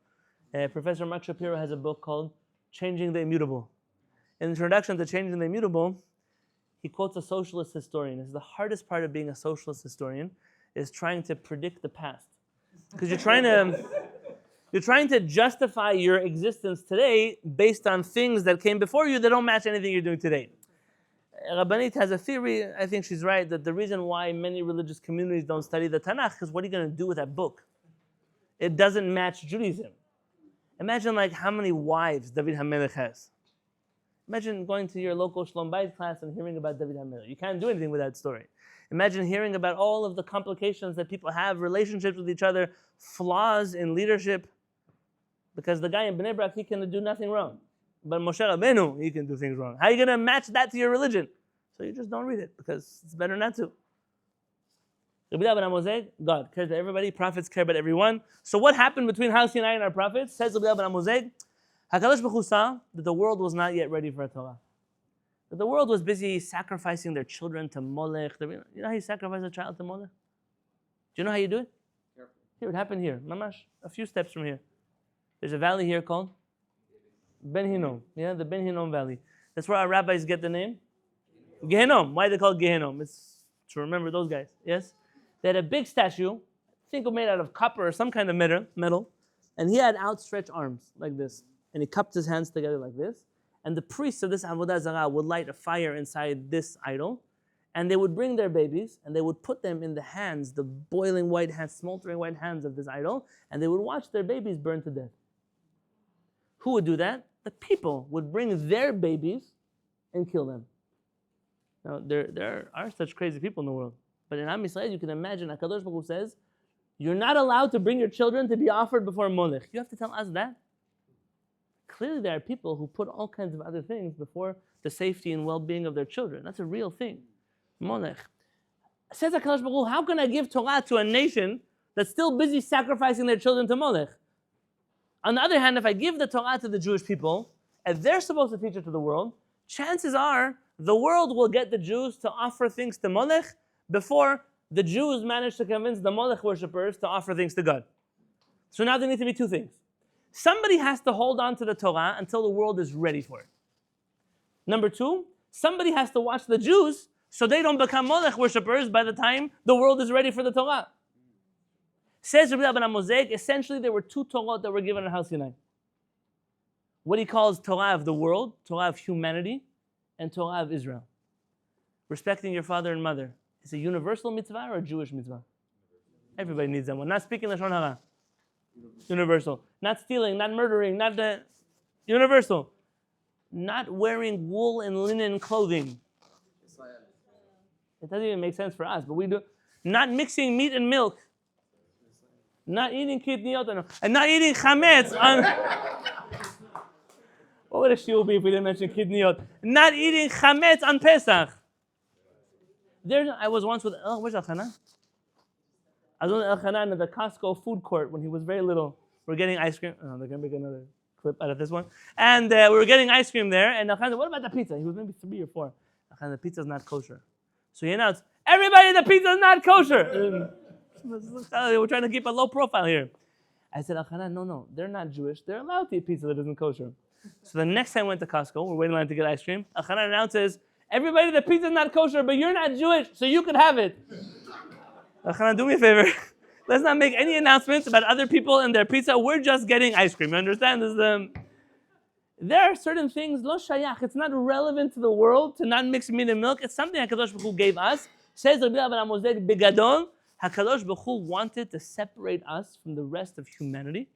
Professor Mark Shapiro has a book called Changing the Immutable. In the introduction to Changing the Immutable, he quotes a socialist historian. This is the hardest part of being a socialist historian, is trying to predict the past. Because you're trying to justify your existence today based on things that came before you that don't match anything you're doing today. Rabbanit has a theory, I think she's right, that the reason why many religious communities don't study the Tanakh is what are you going to do with that book? It doesn't match Judaism. Imagine like how many wives David HaMelech has. Imagine going to your local Shlom Bayit class and hearing about David HaMelech. You can't do anything with that story. Imagine hearing about all of the complications that people have, relationships with each other, flaws in leadership. Because the guy in Bnei Brak, he can do nothing wrong. But Moshe Rabbenu, he can do things wrong. How are you going to match that to your religion? So you just don't read it, because it's better not to. Rabbi Ben Amozeg, God cares about everybody. Prophets care about everyone. So what happened between Har Sinai and our prophets? Says Rabbi Ben Amozeg, HaKadosh Baruch Hu saw that the world was not yet ready for a Torah. That the world was busy sacrificing their children to Molech. You know how you sacrifice a child to Molech? Do you know how you do it? Careful. Here, it happened here. Mamash, a few steps from here. There's a valley here called Ben Hinnom. Yeah, the Ben Hinnom Valley. That's where our rabbis get the name Gehinnom. Why are they called Gehinnom? It's to remember those guys. Yes? They had a big statue, I think made out of copper or some kind of metal, and he had outstretched arms like this. And he cupped his hands together like this. And the priests of this Avodah Zarah would light a fire inside this idol, and they would bring their babies, and they would put them in the hands, the boiling white hands, smoldering white hands of this idol, and they would watch their babies burn to death. Who would do that? The people would bring their babies and kill them. Now, there are such crazy people in the world. But in Am Yisrael, you can imagine, HaKadosh Baruch Hu says, you're not allowed to bring your children to be offered before Molech. You have to tell us that. Clearly, there are people who put all kinds of other things before the safety and well-being of their children. That's a real thing. Molech. Says HaKadosh Baruch Hu, how can I give Torah to a nation that's still busy sacrificing their children to Molech? On the other hand, if I give the Torah to the Jewish people, and they're supposed to teach it to the world, chances are the world will get the Jews to offer things to Molech before the Jews manage to convince the Molech worshippers to offer things to God. So now there need to be two things. Somebody has to hold on to the Torah until the world is ready for it. Number two, somebody has to watch the Jews so they don't become Molech worshippers by the time the world is ready for the Torah. Says Rabbi Ben Amozeg, essentially there were two Torah that were given in Har Sinai. What he calls Torah of the world, Torah of humanity, and Torah of Israel. Respecting your father and mother. Is it a universal mitzvah or a Jewish mitzvah? Everybody needs that one. Not speaking Lashon Hara. Universal. Not stealing, not murdering, not the universal. Not wearing wool and linen clothing. It doesn't even make sense for us, but we do. Not mixing meat and milk. Not eating kidniyot and not eating chametz on. What would a shiur be if we didn't mention kidniyot? Not eating chametz on Pesach. I was once with where's Elchanan? I was with Elchanan in the Costco food court when he was very little. We're getting ice cream. Oh, they're gonna make another clip out of this one. And we were getting ice cream there. And Elchanan said, "What about the pizza?" He was maybe 3 or 4. Elchanan, the pizza's not kosher. So he announced, "Everybody, the pizza's not kosher." We're trying to keep a low profile here. I said, Elchanan, no, they're not Jewish. They're allowed to eat pizza that isn't kosher. So the next time I went to Costco, we're waiting in line to get ice cream. Elchanan announces, "Everybody, the pizza's not kosher, but you're not Jewish, so you can have it." Elchanan, do me a favor. Let's not make any announcements about other people and their pizza. We're just getting ice cream. You understand? There are certain things, lo shayach. It's not relevant to the world to not mix meat and milk. It's something HaKadosh Baruch Hu gave us. Says Rabbi Ben Amozeg, Begadol, HaKadosh Baruch Hu wanted to separate us from the rest of humanity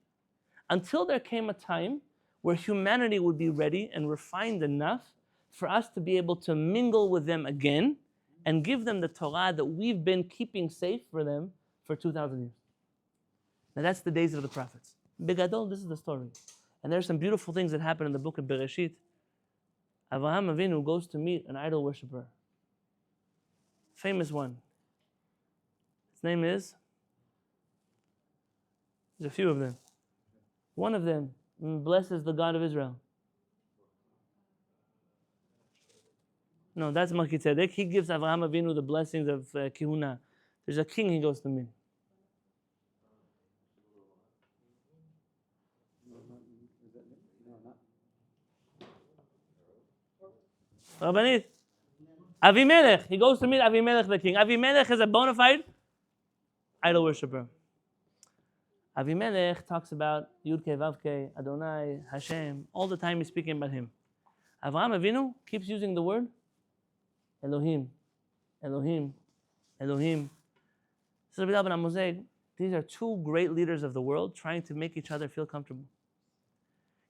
until there came a time where humanity would be ready and refined enough for us to be able to mingle with them again and give them the Torah that we've been keeping safe for them for 2,000 years. Now that's the days of the prophets. Begadol, this is the story. And there's some beautiful things that happen in the book of Bereshit. Avraham Avinu goes to meet an idol worshiper. Famous one. His name is, there's a few of them. One of them blesses the God of Israel. No, that's Melchizedek. He gives Avraham Avinu the blessings of Kehuna. There's a king he goes to meet. Rabbanit. Avimelech. He goes to meet Avimelech the king. Avimelech is a bona fide idol worshiper. Avimelech talks about Yud Kei Vav Kei, Adonai, Hashem. All the time he's speaking about him. Avraham Avinu keeps using the word Elohim, Elohim, Elohim. So Rabbi Ben Amozeg, these are two great leaders of the world trying to make each other feel comfortable.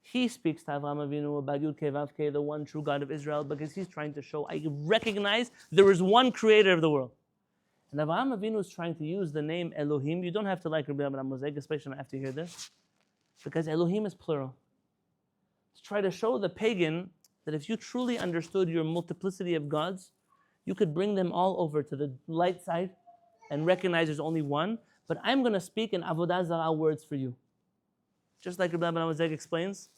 He speaks to Avraham Avinu about Yud Kei Vav Kei, the one true God of Israel, because he's trying to show, I recognize there is one creator of the world. And Avraham Avinu is trying to use the name Elohim. You don't have to like Rabbi Ben Amozeg, especially after you hear this, because Elohim is plural. To try to show the pagan that if you truly understood your multiplicity of gods, you could bring them all over to the light side and recognize there's only one, but I'm going to speak in Avodah Zarah words for you. Just like Rabbi Moshe explains,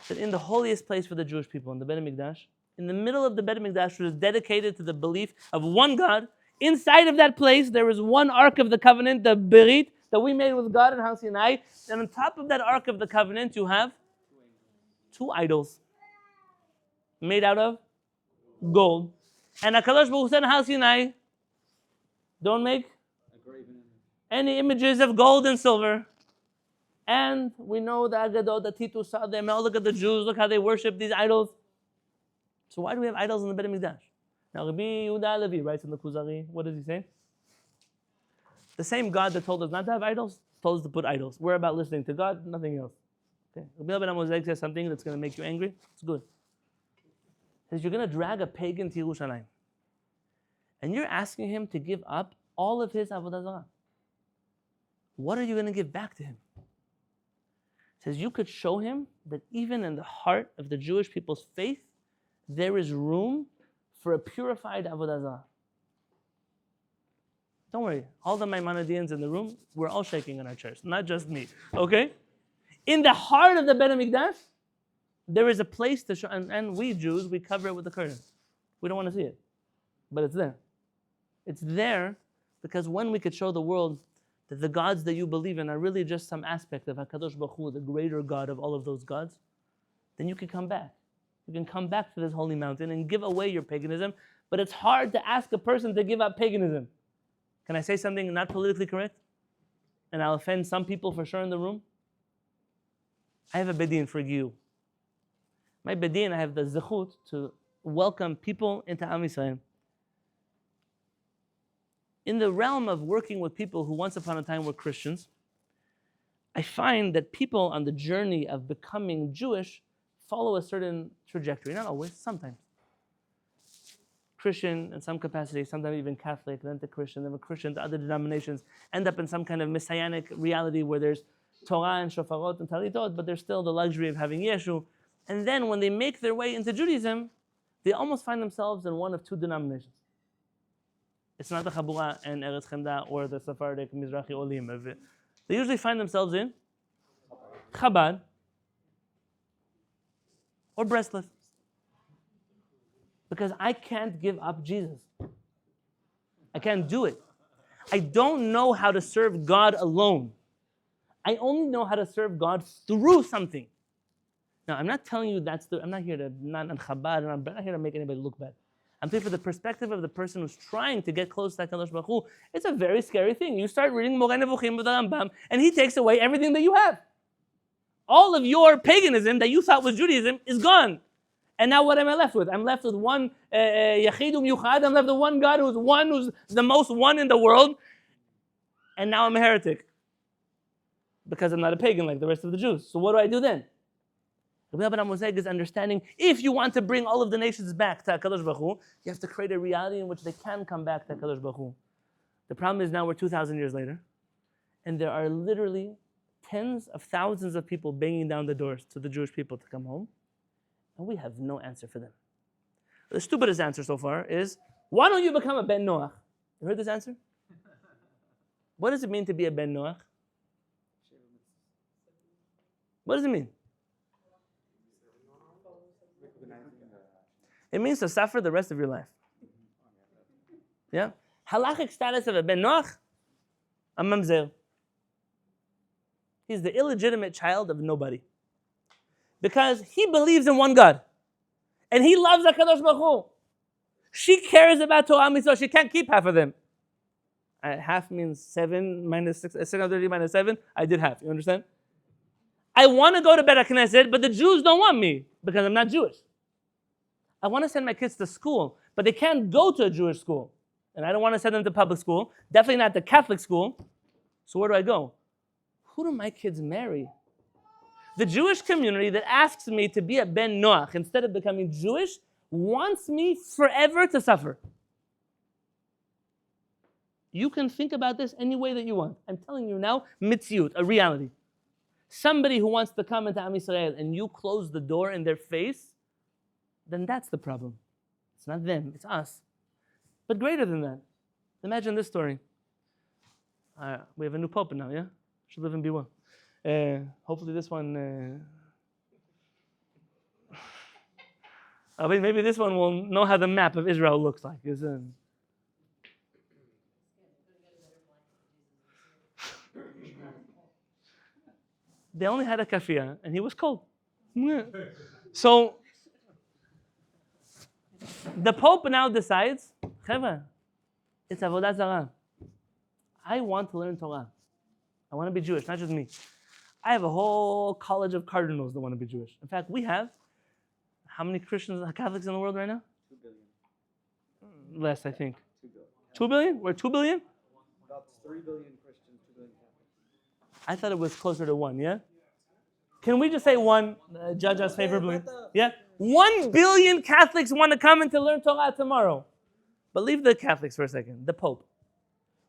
that in the holiest place for the Jewish people, in the Beit HaMikdash, in the middle of the Beit HaMikdash, which is dedicated to the belief of one God, inside of that place, there is one Ark of the Covenant, the Berit, that we made with God in Sinai. And on top of that Ark of the Covenant, you have two idols made out of gold. And HaKadosh Baruch Hu said in Sinai, don't make any images of gold and silver. And we know the Agadot, the Titus saw them. Oh, look at the Jews, look how they worship these idols. So why do we have idols in the Beit HaMikdash? Now Rabbi Yehuda Halevy writes in the Kuzari, what does he say? The same God that told us not to have idols, told us to put idols. We're about listening to God, nothing else. Okay. Rabbi Moshe says something that's going to make you angry. It's good. He says, you're going to drag a pagan to Yerushalayim. And you're asking him to give up all of his Avodah Zarah. What are you going to give back to him? He says, you could show him that even in the heart of the Jewish people's faith, there is room for a purified Avodah Zarah. Don't worry, all the Maimonideans in the room, we're all shaking in our chairs, not just me, okay? In the heart of the Beit HaMikdash, there is a place to show, and we Jews, we cover it with the curtain. We don't want to see it, but it's there. It's there because when we could show the world that the gods that you believe in are really just some aspect of HaKadosh Baruch Hu, the greater God of all of those gods, then you can come back. You can come back to this holy mountain and give away your paganism, but it's hard to ask a person to give up paganism. Can I say something not politically correct? And I'll offend some people for sure in the room. I have a bedin for you. My bedin, I have the zechut to welcome people into Am Yisrael. In the realm of working with people who once upon a time were Christians, I find that people on the journey of becoming Jewish follow a certain trajectory. Not always, sometimes. Christian in some capacity, sometimes even Catholic, then to Christian, then a Christian to other denominations, end up in some kind of messianic reality where there's Torah and shofarot and talitot, but there's still the luxury of having Yeshu. And then when they make their way into Judaism, they almost find themselves in one of two denominations. It's not the Ḥabura and Eretz Hemdah or the Sephardic Mizrahi Olim. They usually find themselves in Chabad or Breslov. Because I can't give up Jesus. I can't do it. I don't know how to serve God alone. I only know how to serve God through something. Now, I'm not telling you I'm not here to, not on Chabad, I'm not here to make anybody look bad. I'm saying for the perspective of the person who's trying to get close to HaKadosh Baruch Hu, it's a very scary thing. You start reading Moreh Nevuchim with the Rambam, and he takes away everything that you have. All of your paganism that you thought was Judaism is gone. And now what am I left with? I'm left with one Yachidum Yuchad. I'm left with one God who's the most one in the world. And now I'm a heretic. Because I'm not a pagan like the rest of the Jews. So what do I do then? Rabbi Moshe is understanding, if you want to bring all of the nations back to HaKadosh Baruch Hu, you have to create a reality in which they can come back to HaKadosh Baruch Hu. The problem is now we're 2,000 years later, and there are literally tens of thousands of people banging down the doors to the Jewish people to come home, and we have no answer for them. The stupidest answer so far is, why don't you become a Ben Noach? You heard this answer? What does it mean to be a Ben Noach? What does it mean? It means to suffer the rest of your life. Yeah? Halachic status of a Ben Noach, a mamzer. He's the illegitimate child of nobody. Because he believes in one God. And he loves HaKadosh Baruch Hu. She cares about Torah Mitzvah. She can't keep half of them. Half means 7 minus 6, 630 minus 7. I did half. You understand? I want to go to Bet HaKnesset, but the Jews don't want me because I'm not Jewish. I want to send my kids to school, but they can't go to a Jewish school. And I don't want to send them to public school, definitely not to Catholic school. So where do I go? Who do my kids marry? The Jewish community that asks me to be a Ben Noach instead of becoming Jewish wants me forever to suffer. You can think about this any way that you want. I'm telling you now, mitziut, a reality. Somebody who wants to come into Am Yisrael and you close the door in their face, then that's the problem. It's not them, it's us. But greater than that, imagine this story. We have a new pope now, yeah? Should live and be well. Hopefully this one... I mean, maybe this one will know how the map of Israel looks like. They only had a kafia, and he was cold. So, the Pope now decides, Cheva, it's Avodah Zarah. I want to learn Torah. I want to be Jewish, not just me. I have a whole college of cardinals that want to be Jewish. In fact, we have, how many Christians, Catholics in the world right now? 2 billion. Less, I think. 2 billion. 2 billion? We're 2 billion? About 3 billion Christians, 2 billion Catholics. I thought it was closer to 1, yeah? Can we just say 1, judge us favorably? Yeah? 1 billion Catholics want to come and to learn Torah tomorrow. But leave the Catholics for a second. The Pope.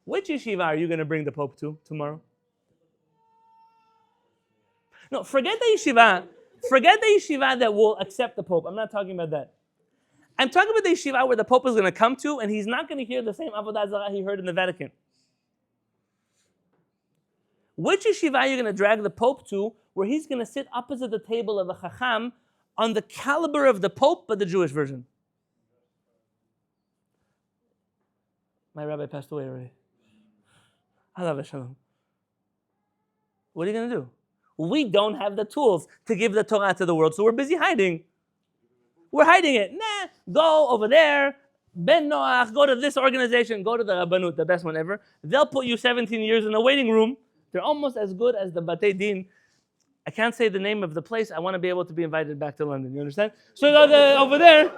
Which yeshiva are you going to bring the Pope to tomorrow? No, forget the yeshiva. Forget the yeshiva that will accept the Pope. I'm not talking about that. I'm talking about the yeshiva where the Pope is going to come to and he's not going to hear the same Avodah Zarah he heard in the Vatican. Which yeshiva are you going to drag the Pope to where he's going to sit opposite the table of a Chacham on the caliber of the Pope, but the Jewish version? My rabbi passed away already. Halav shalom. What are you going to do? We don't have the tools to give the Torah to the world, so we're busy hiding. We're hiding it. Nah, go over there, Ben Noach, go to this organization, go to the Rabbenu, the best one ever. They'll put you 17 years in a waiting room. They're almost as good as the Batei Din. I can't say the name of the place. I want to be able to be invited back to London. You understand? So over there,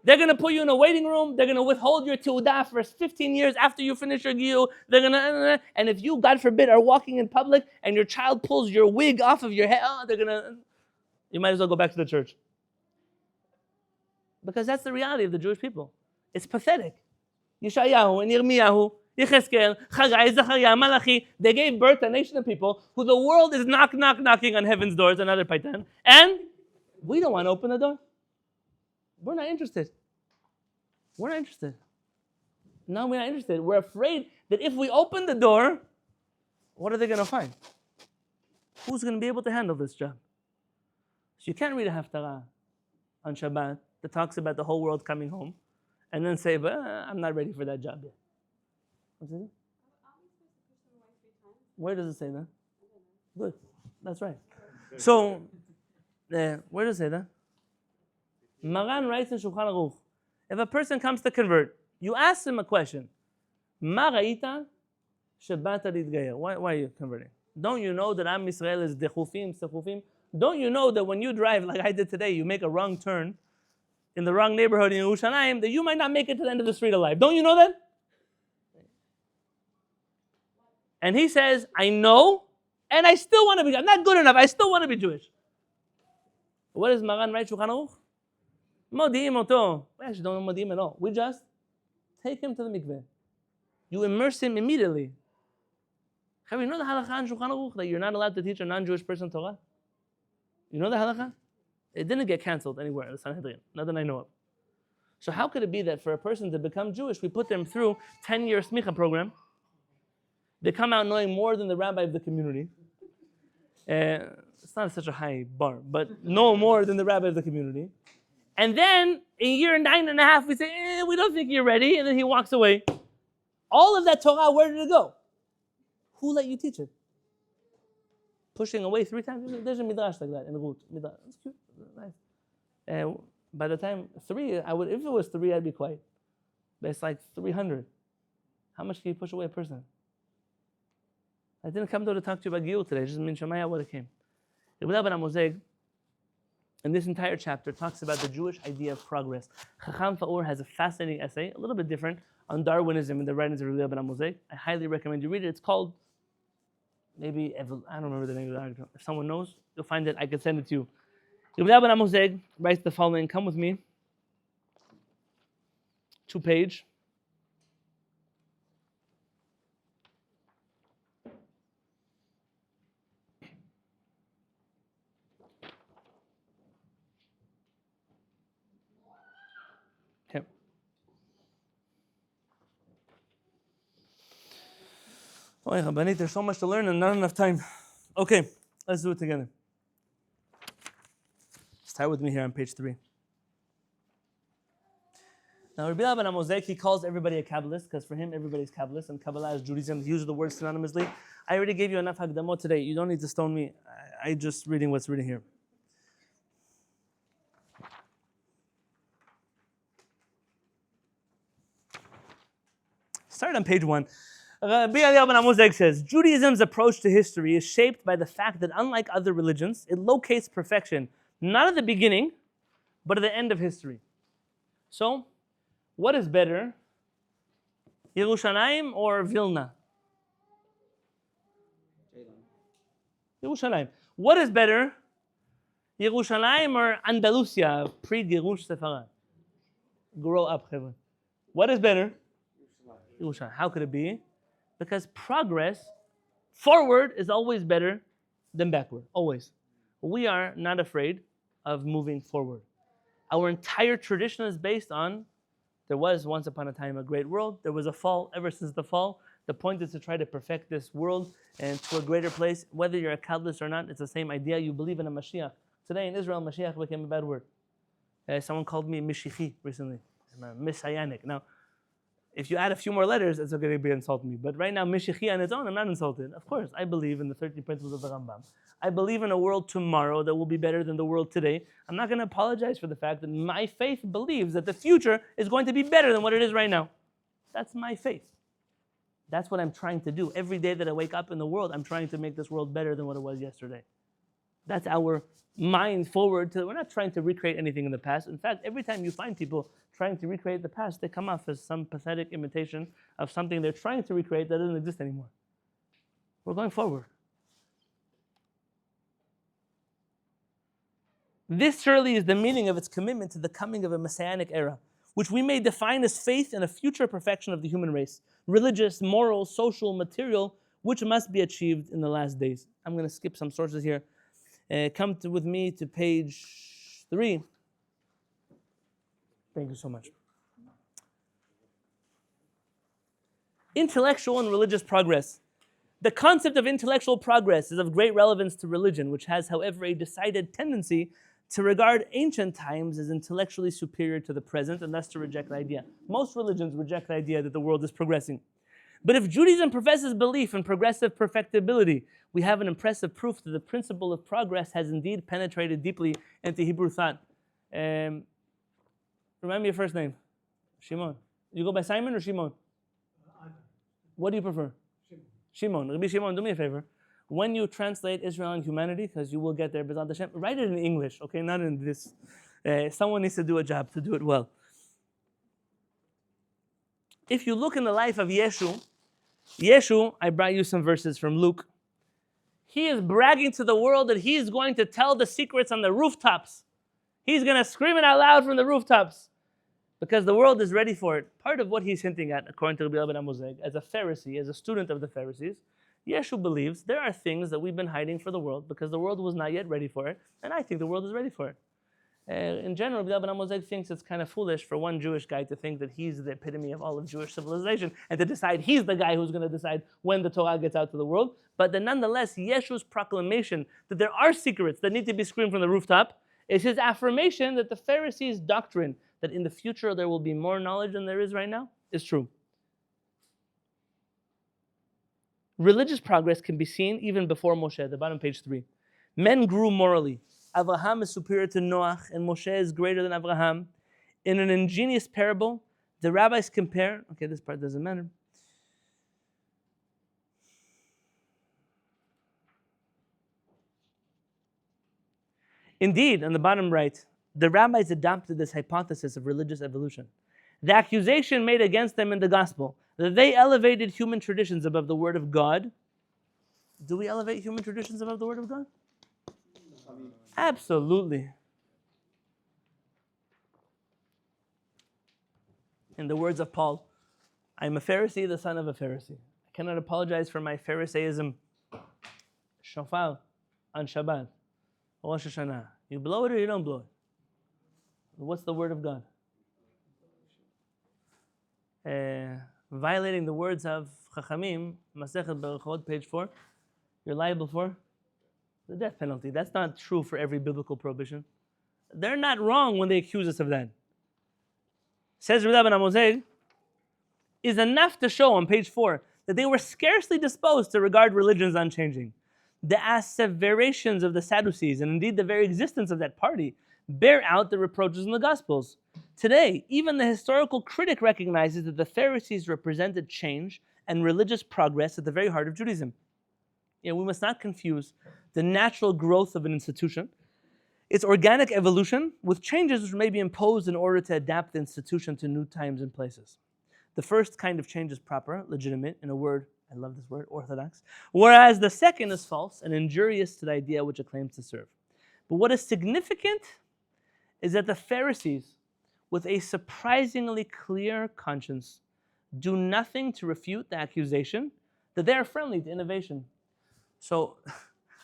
they're going to put you in a waiting room. They're going to withhold your Teudah for 15 years after you finish your Giyur. They're going to, and if you, God forbid, are walking in public and your child pulls your wig off of your head, they're going to, you might as well go back to the church. Because that's the reality of the Jewish people. It's pathetic. Yeshayahu and Yirmiyahu, Yecheskel, Chagai, Zachariah, Malachi, they gave birth to a nation of people who the world is knocking on heaven's doors, another paitan, and we don't want to open the door. We're not interested. We're not interested. No, we're not interested. We're afraid that if we open the door, what are they going to find? Who's going to be able to handle this job? So you can't read a Haftarah on Shabbat that talks about the whole world coming home and then say, but I'm not ready for that job yet. What's it? Where does it say that? Good. That's right. So, where does it say that? Maran writes in Shulchan Aruch, if a person comes to convert, you ask him a question. Ma ra'ita shebata litgayer? Why are you converting? Don't you know that Am Yisrael is dechufim, sechufim? Don't you know that when you drive like I did today, you make a wrong turn in the wrong neighborhood in Yerushalayim, that you might not make it to the end of the street alive? Don't you know that? And he says, I know, and I still want to be, I'm not good enough, I still want to be Jewish. What does Maran write, Shulchan Aruch? Modi'im oto. We actually don't know Modi'im at all. We just take him to the mikveh. You immerse him immediately. Have you know the halachah in Shulchan Aruch that you're not allowed to teach a non-Jewish person Torah? You know the halachah? It didn't get canceled anywhere in the Sanhedrin, not that I know of. So how could it be that for a person to become Jewish, we put them through 10-year smicha program? They come out knowing more than the rabbi of the community. It's not such a high bar, but know more than the rabbi of the community. And then, in year 9.5, we say, we don't think you're ready. And then he walks away. All of that Torah, where did it go? Who let you teach it? Pushing away 3 times? There's a midrash like that in the root. That's cute. Nice. By the time 3, if it was 3, I'd be quiet. But it's like 300. How much can you push away a person? I didn't come to talk to you about Giyur today. Just min Shamayah what it came. In this entire chapter talks about the Jewish idea of progress. Chacham Fa'ur has a fascinating essay, a little bit different, on Darwinism in the writings of Rabbi Ben. I highly recommend you read it. It's called, I don't remember the name of the article. If someone knows, you'll find it. I can send it to you. Rabbi Ben writes the following. Come with me. 2-page. Oh, Rabbanit, there's so much to learn and not enough time. Okay, let's do it together. Start with me here on page 3. Now, Rabbi Ben Amozek, he calls everybody a Kabbalist because for him, everybody's Kabbalist, and Kabbalah is Judaism. He uses the word synonymously. I already gave you enough Hagdamot today. You don't need to stone me. I just reading what's written here. Start on page 1. Rabbi Ben Amozek says, Judaism's approach to history is shaped by the fact that unlike other religions, it locates perfection not at the beginning, but at the end of history. So, what is better, Yerushalayim or Vilna? Yerushalayim. What is better, Yerushalayim or Andalusia, pre-Girush Sefarad? Grow up, Chevron. What is better? Yerushalayim. How could it be? Because progress forward is always better than backward, always. We are not afraid of moving forward. Our entire tradition is based on there was once upon a time a great world, there was a fall. Ever since the fall, the point is to try to perfect this world and to a greater place. Whether you're a Kabbalist or not, it's the same idea. You believe in a Mashiach. Today in Israel, Mashiach became a bad word. Someone called me Mishichi recently. I'm a Messianic. Now, if you add a few more letters, it's going to be insulting me. But right now, Mishichi on its own, I'm not insulted. Of course, I believe in the 13 principles of the Rambam. I believe in a world tomorrow that will be better than the world today. I'm not going to apologize for the fact that my faith believes that the future is going to be better than what it is right now. That's my faith. That's what I'm trying to do. Every day that I wake up in the world, I'm trying to make this world better than what it was yesterday. That's our mind forward to, we're not trying to recreate anything in the past. In fact, every time you find people trying to recreate the past, they come off as some pathetic imitation of something they're trying to recreate that doesn't exist anymore. We're going forward. This surely is the meaning of its commitment to the coming of a messianic era, which we may define as faith in a future perfection of the human race, religious, moral, social, material, which must be achieved in the last days. I'm going to skip some sources here. Come with me to page 3. Thank you so much. Intellectual and religious progress. The concept of intellectual progress is of great relevance to religion, which has, however, a decided tendency to regard ancient times as intellectually superior to the present, and thus to reject the idea. Most religions reject the idea that the world is progressing. But if Judaism professes belief in progressive perfectibility, we have an impressive proof that the principle of progress has indeed penetrated deeply into Hebrew thought. Remind me your first name. Shimon. You go by Simon or Shimon? What do you prefer? Shimon. Rabbi Shimon, do me a favor. When you translate Israel and humanity, because you will get there, B'ezrat Hashem, write it in English, okay, not in this. Someone needs to do a job to do it well. If you look in the life of Yeshu, I brought you some verses from Luke. He is bragging to the world that he is going to tell the secrets on the rooftops. He's going to scream it out loud from the rooftops because the world is ready for it. Part of what he's hinting at, according to Rabbi Ben Amozeg, as a Pharisee, as a student of the Pharisees, Yeshu believes there are things that we've been hiding for the world because the world was not yet ready for it, and I think the world is ready for it. In general, Rabbi Ben Amozeg thinks it's kind of foolish for one Jewish guy to think that he's the epitome of all of Jewish civilization and to decide he's the guy who's going to decide when the Torah gets out to the world. But then nonetheless, Yeshu's proclamation that there are secrets that need to be screamed from the rooftop is his affirmation that the Pharisees' doctrine that in the future there will be more knowledge than there is right now is true. Religious progress can be seen even before Moshe, at the bottom page 3. Men grew morally. Abraham is superior to Noach, and Moshe is greater than Abraham. In an ingenious parable, the rabbis compare, okay, this part doesn't matter. Indeed, on the bottom right, the rabbis adopted this hypothesis of religious evolution. The accusation made against them in the gospel, that they elevated human traditions above the word of God. Do we elevate human traditions above the word of God? Absolutely. In the words of Paul, I am a Pharisee, the son of a Pharisee. I cannot apologize for my Pharisaism. Shofar on Shabbat, Rosh Hashanah. You blow it or you don't blow it? What's the word of God? violating the words of Chachamim, Masechet Berachot, page 4, you're liable for the death penalty. That's not true for every biblical prohibition. They're not wrong when they accuse us of that. Says Rabbi Moshe, is enough to show on page 4 that they were scarcely disposed to regard religion as unchanging. The asseverations of the Sadducees, and indeed the very existence of that party, bear out the reproaches in the Gospels. Today, even the historical critic recognizes that the Pharisees represented change and religious progress at the very heart of Judaism. We must not confuse the natural growth of an institution, its organic evolution, with changes which may be imposed in order to adapt the institution to new times and places. The first kind of change is proper, legitimate, in a word, I love this word, orthodox, whereas the second is false and injurious to the idea which it claims to serve. But what is significant is that the Pharisees, with a surprisingly clear conscience, do nothing to refute the accusation that they are friendly to innovation. So,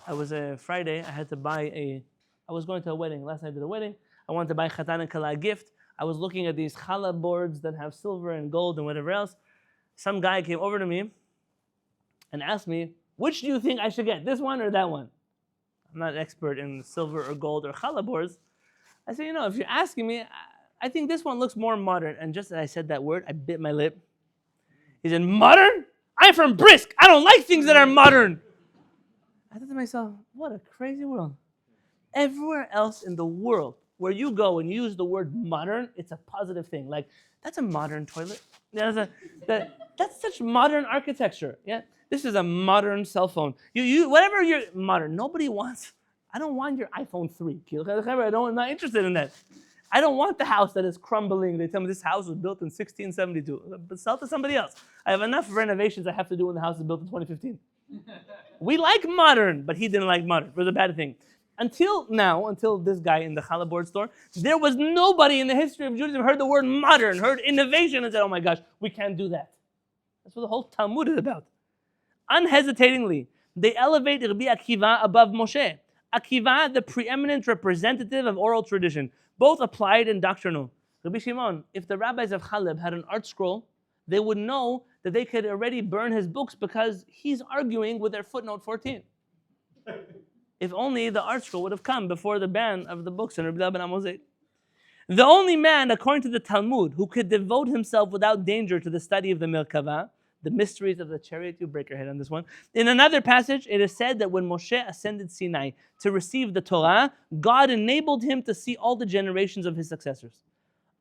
I was Friday, I was going to a wedding. Last night I did a wedding. I wanted to buy Chatan and Kala a gift. I was looking at these challah boards that have silver and gold and whatever else. Some guy came over to me and asked me, which do you think I should get, this one or that one? I'm not an expert in silver or gold or challah boards. I said, if you're asking me, I think this one looks more modern. And just as I said that word, I bit my lip. He said, modern? I'm from Brisk. I don't like things that are modern. I thought to myself, what a crazy world. Everywhere else in the world where you go and use the word modern, it's a positive thing. Like, that's a modern toilet. That's such modern architecture. Yeah, this is a modern cell phone. You whatever you're modern. Nobody wants. I don't want your iPhone 3. I'm not interested in that. I don't want the house that is crumbling. They tell me this house was built in 1672. But sell to somebody else. I have enough renovations I have to do when the house is built in 2015. We like modern, but he didn't like modern. It was a bad thing. Until this guy in the challah board store, there was nobody in the history of Judaism heard the word modern, heard innovation, and said, oh my gosh, we can't do that. That's what the whole Talmud is about. Unhesitatingly, they elevate Rabbi Akiva above Moshe. Akiva, the preeminent representative of oral tradition, both applied and doctrinal. Rabbi Shimon, if the rabbis of Haleb had an art scroll, they would know that they could already burn his books because he's arguing with their footnote 14. If only the art scroll would have come before the ban of the books in Rabbi ben Moshe. The only man, according to the Talmud, who could devote himself without danger to the study of the Merkava, the mysteries of the chariot, you break your head on this one. In another passage, it is said that when Moshe ascended Sinai to receive the Torah, God enabled him to see all the generations of his successors.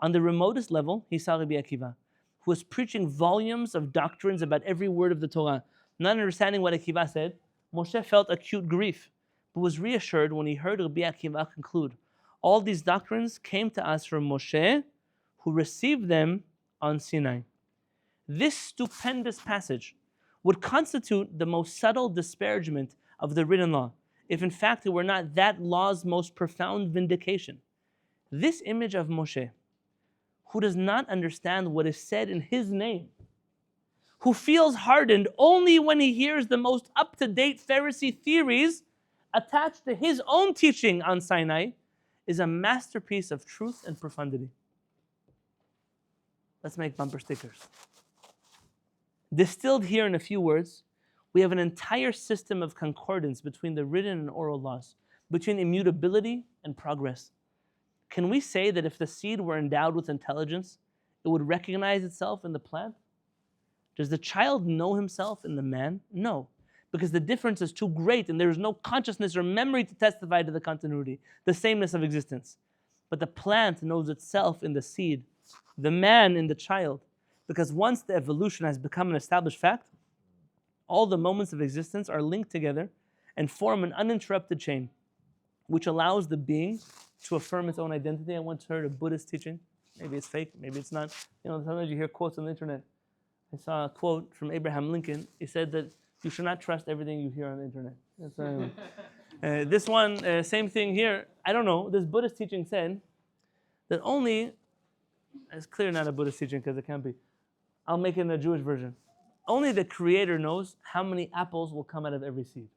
On the remotest level, he saw Rabbi Akiva, who was preaching volumes of doctrines about every word of the Torah. Not understanding what Akiva said, Moshe felt acute grief, but was reassured when he heard Rabbi Akiva conclude, all these doctrines came to us from Moshe, who received them on Sinai. This stupendous passage would constitute the most subtle disparagement of the written law, if in fact it were not that law's most profound vindication. This image of Moshe, who does not understand what is said in his name, who feels hardened only when he hears the most up-to-date Pharisee theories attached to his own teaching on Sinai, is a masterpiece of truth and profundity. Let's make bumper stickers. Distilled here in a few words, we have an entire system of concordance between the written and oral laws, between immutability and progress. Can we say that if the seed were endowed with intelligence, it would recognize itself in the plant? Does the child know himself in the man? No, because the difference is too great and there is no consciousness or memory to testify to the continuity, the sameness of existence. But the plant knows itself in the seed, the man in the child, because once the evolution has become an established fact, all the moments of existence are linked together and form an uninterrupted chain, which allows the being to affirm its own identity. I once heard a Buddhist teaching. Maybe it's fake, maybe it's not. Sometimes you hear quotes on the internet. I saw a quote from Abraham Lincoln. He said that you should not trust everything you hear on the internet. This one, same thing here. I don't know. This Buddhist teaching said that only, it's clear not a Buddhist teaching because it can't be. I'll make it in a Jewish version. Only the Creator knows how many apples will come out of every seed.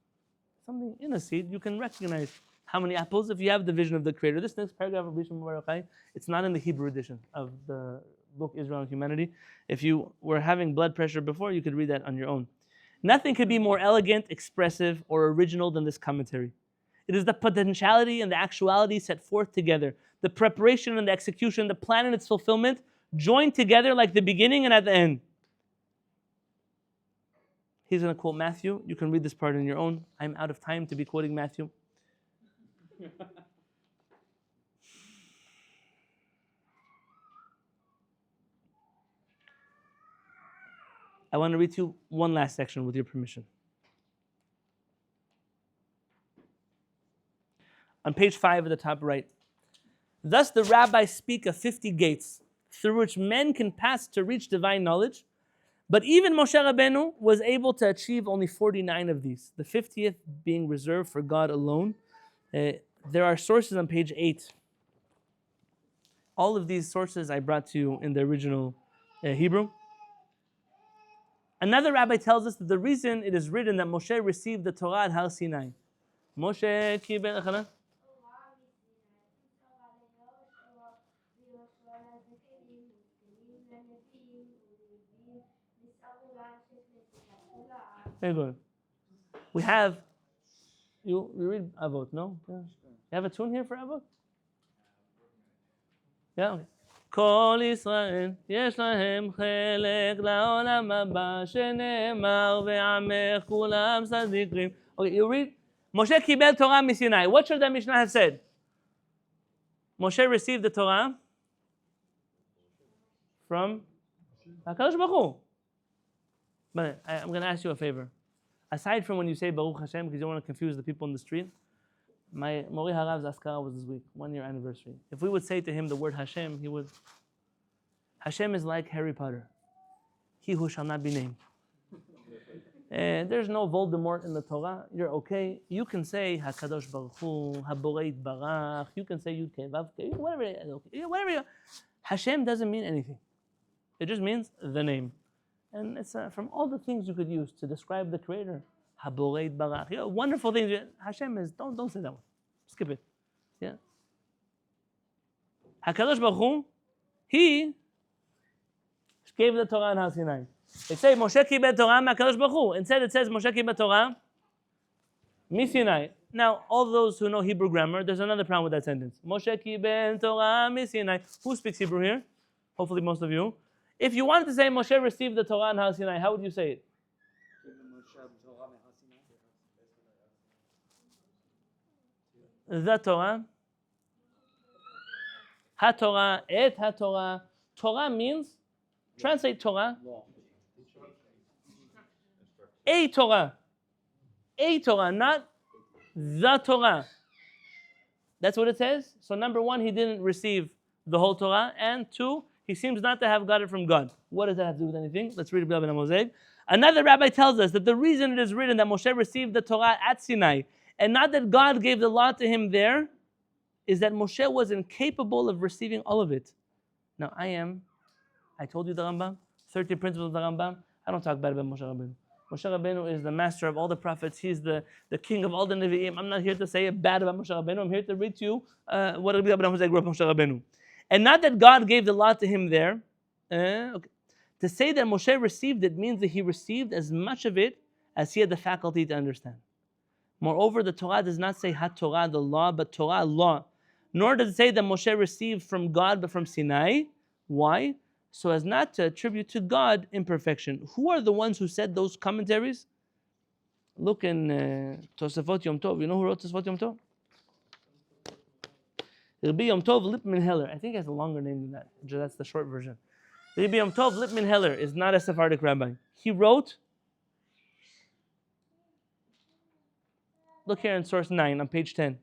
Something in a seed, you can recognize how many apples if you have the vision of the Creator. This next paragraph of Rishon Baruch Hai, it's not in the Hebrew edition of the book, Israel and Humanity. If you were having blood pressure before, you could read that on your own. Nothing could be more elegant, expressive, or original than this commentary. It is the potentiality and the actuality set forth together, the preparation and the execution, the plan and its fulfillment, joined together like the beginning and at the end. He's going to quote Matthew. You can read this part on your own. I'm out of time to be quoting Matthew. I want to read to you one last section with your permission. On page 5 at the top right. Thus the rabbis speak of 50 gates through which men can pass to reach divine knowledge. But even Moshe Rabbenu was able to achieve only 49 of these, the 50th being reserved for God alone. There are sources on page 8. All of these sources I brought to you in the original Hebrew. Another rabbi tells us that the reason it is written that Moshe received the Torah at Har Sinai. Moshe kibel Very good. We have, you read Avot, no? Yeah. You have a tune here for Avot? Yeah, okay. כל ישראל יש להם חלק לעולם הבא שנאמר ועמך כולם צדיקים. Okay, you read, Moshe קיבל Torah MiSinai. What should the Mishnah have said? Moshe received the Torah from HaKadosh Baruch Hu. But I'm going to ask you a favor. Aside from when you say Baruch Hashem, because you don't want to confuse the people in the street, my Mori Harav's Askara was this week, 1 year anniversary. If we would say to him the word Hashem, he would. Hashem is like Harry Potter, he who shall not be named. And there's no Voldemort in the Torah. You're okay. You can say HaKadosh Baruch Hu, Haboreit Barach. You can say Yud Kei Vav Kei, whatever. Hashem doesn't mean anything. It just means the name. And it's from all the things you could use to describe the Creator. Haboreit Barach. Wonderful things. Hashem is, don't say that one. Skip it. Yeah. HaKadosh Baruch Hu, he gave the Torah in Har Sinai. It says Moshe kibel Torah HaKadosh Baruch Hu. Instead it says Moshe kibel Torah MiSinai. Now, all those who know Hebrew grammar, there's another problem with that sentence. Moshe kibel Torah MiSinai. Who speaks Hebrew here? Hopefully most of you. If you wanted to say Moshe received the Torah in Har Sinai, how would you say it? The Torah, HaTorah, Et HaTorah. Torah means, translate Torah, a Torah. A Torah, not the Torah. That's what it says. So number one, he didn't receive the whole Torah. And two, he seems not to have got it from God. What does that have to do with anything? Let's read Rabbi Moshe. Another rabbi tells us that the reason it is written that Moshe received the Torah at Sinai, and not that God gave the law to him there, is that Moshe was incapable of receiving all of it. Now I told you the Rambam, 13 principles of the Rambam. I don't talk bad about Moshe Rabbenu. Moshe Rabbenu is the master of all the prophets. He's the king of all the Nevi'im. I'm not here to say bad about Moshe Rabbenu. I'm here to read to you what Rabbi Moshe grew up Moshe Rabbenu. And not that God gave the law to him there. Okay. To say that Moshe received it means that he received as much of it as he had the faculty to understand. Moreover, the Torah does not say HaTorah, the law, but Torah, law. Nor does it say that Moshe received from God, but from Sinai. Why? So as not to attribute to God imperfection. Who are the ones who said those commentaries? Look in Tosafot Yom Tov. You know who wrote Tosafot Yom Tov? Rabbi Yom Tov Lipman Heller. I think it has a longer name than that. That's the short version. Rabbi Yom Tov Lipman Heller is not a Sephardic rabbi. He wrote, look here in source 9 on page 10.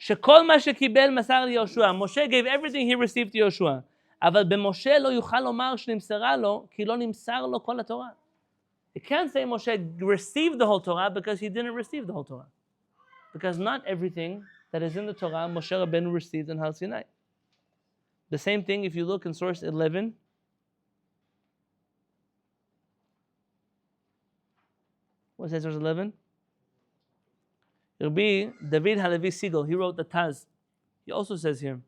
Shekol ma shekibel masar li Yoshua. Moshe gave everything he received to Yoshua. אבל במשה לא יוכל לומר שנמסרה לו, כי לא נמסר לו כל התורה. You can't say Moshe received the whole Torah because he didn't receive the whole Torah. Because not everything that is in the Torah, Moshe Rabbenu received in Har Sinai. The same thing if you look in source 11. What says source 11? It'll be David Halevy Siegel. He wrote the Taz. He also says here,